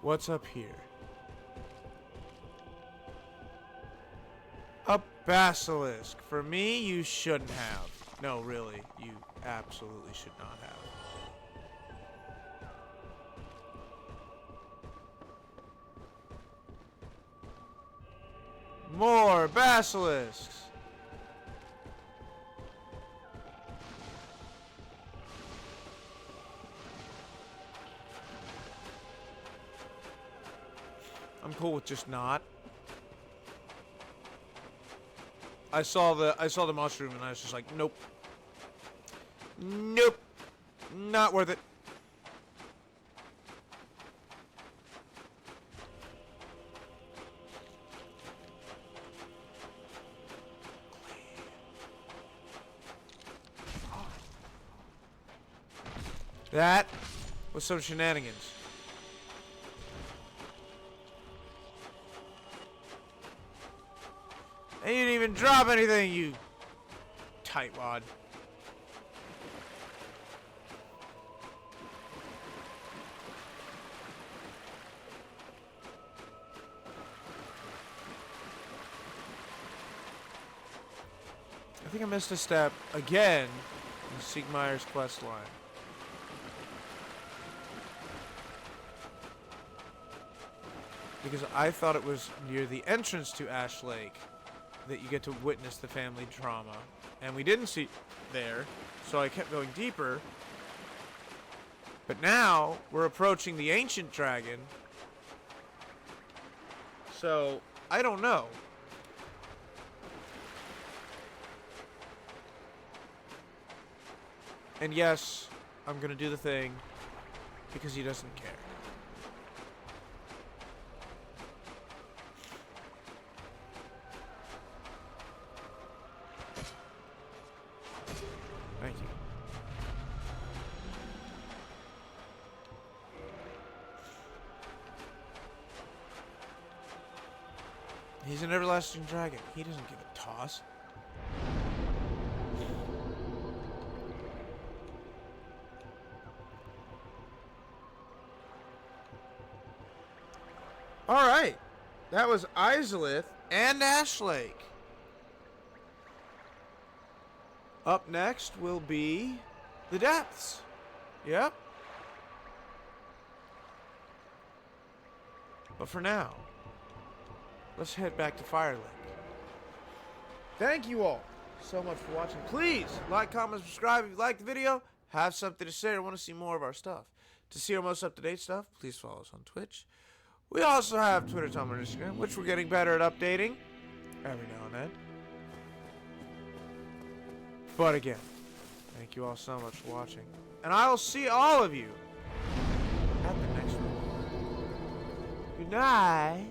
What's up here? A basilisk. For me, you shouldn't have. No, really, you absolutely should not have. More basilisks. I'm cool with just not. I saw the mushroom and I was just like, nope. Nope. Not worth it. That was some shenanigans. And you didn't even drop anything, you tightwad. I think I missed a step again in Siegmeyer's quest line. Because I thought it was near the entrance to Ash Lake that you get to witness the family drama. And we didn't see there, so I kept going deeper. But now, we're approaching the ancient dragon. So, I don't know. And yes, I'm gonna do the thing because he doesn't care. Thank you. He's an everlasting dragon. He doesn't give a toss. Alright. That was Izalith and Ashlake. Up next will be the depths. Yep. But for now, let's head back to Firelink. Thank you all so much for watching. Please like, comment, subscribe if you liked the video, have something to say, or want to see more of our stuff. To see our most up-to-date stuff, please follow us on Twitch. We also have Twitter, Tumblr, and Instagram, which we're getting better at updating every now and then. But again, thank you all so much for watching. And I will see all of you at the next one. Good night.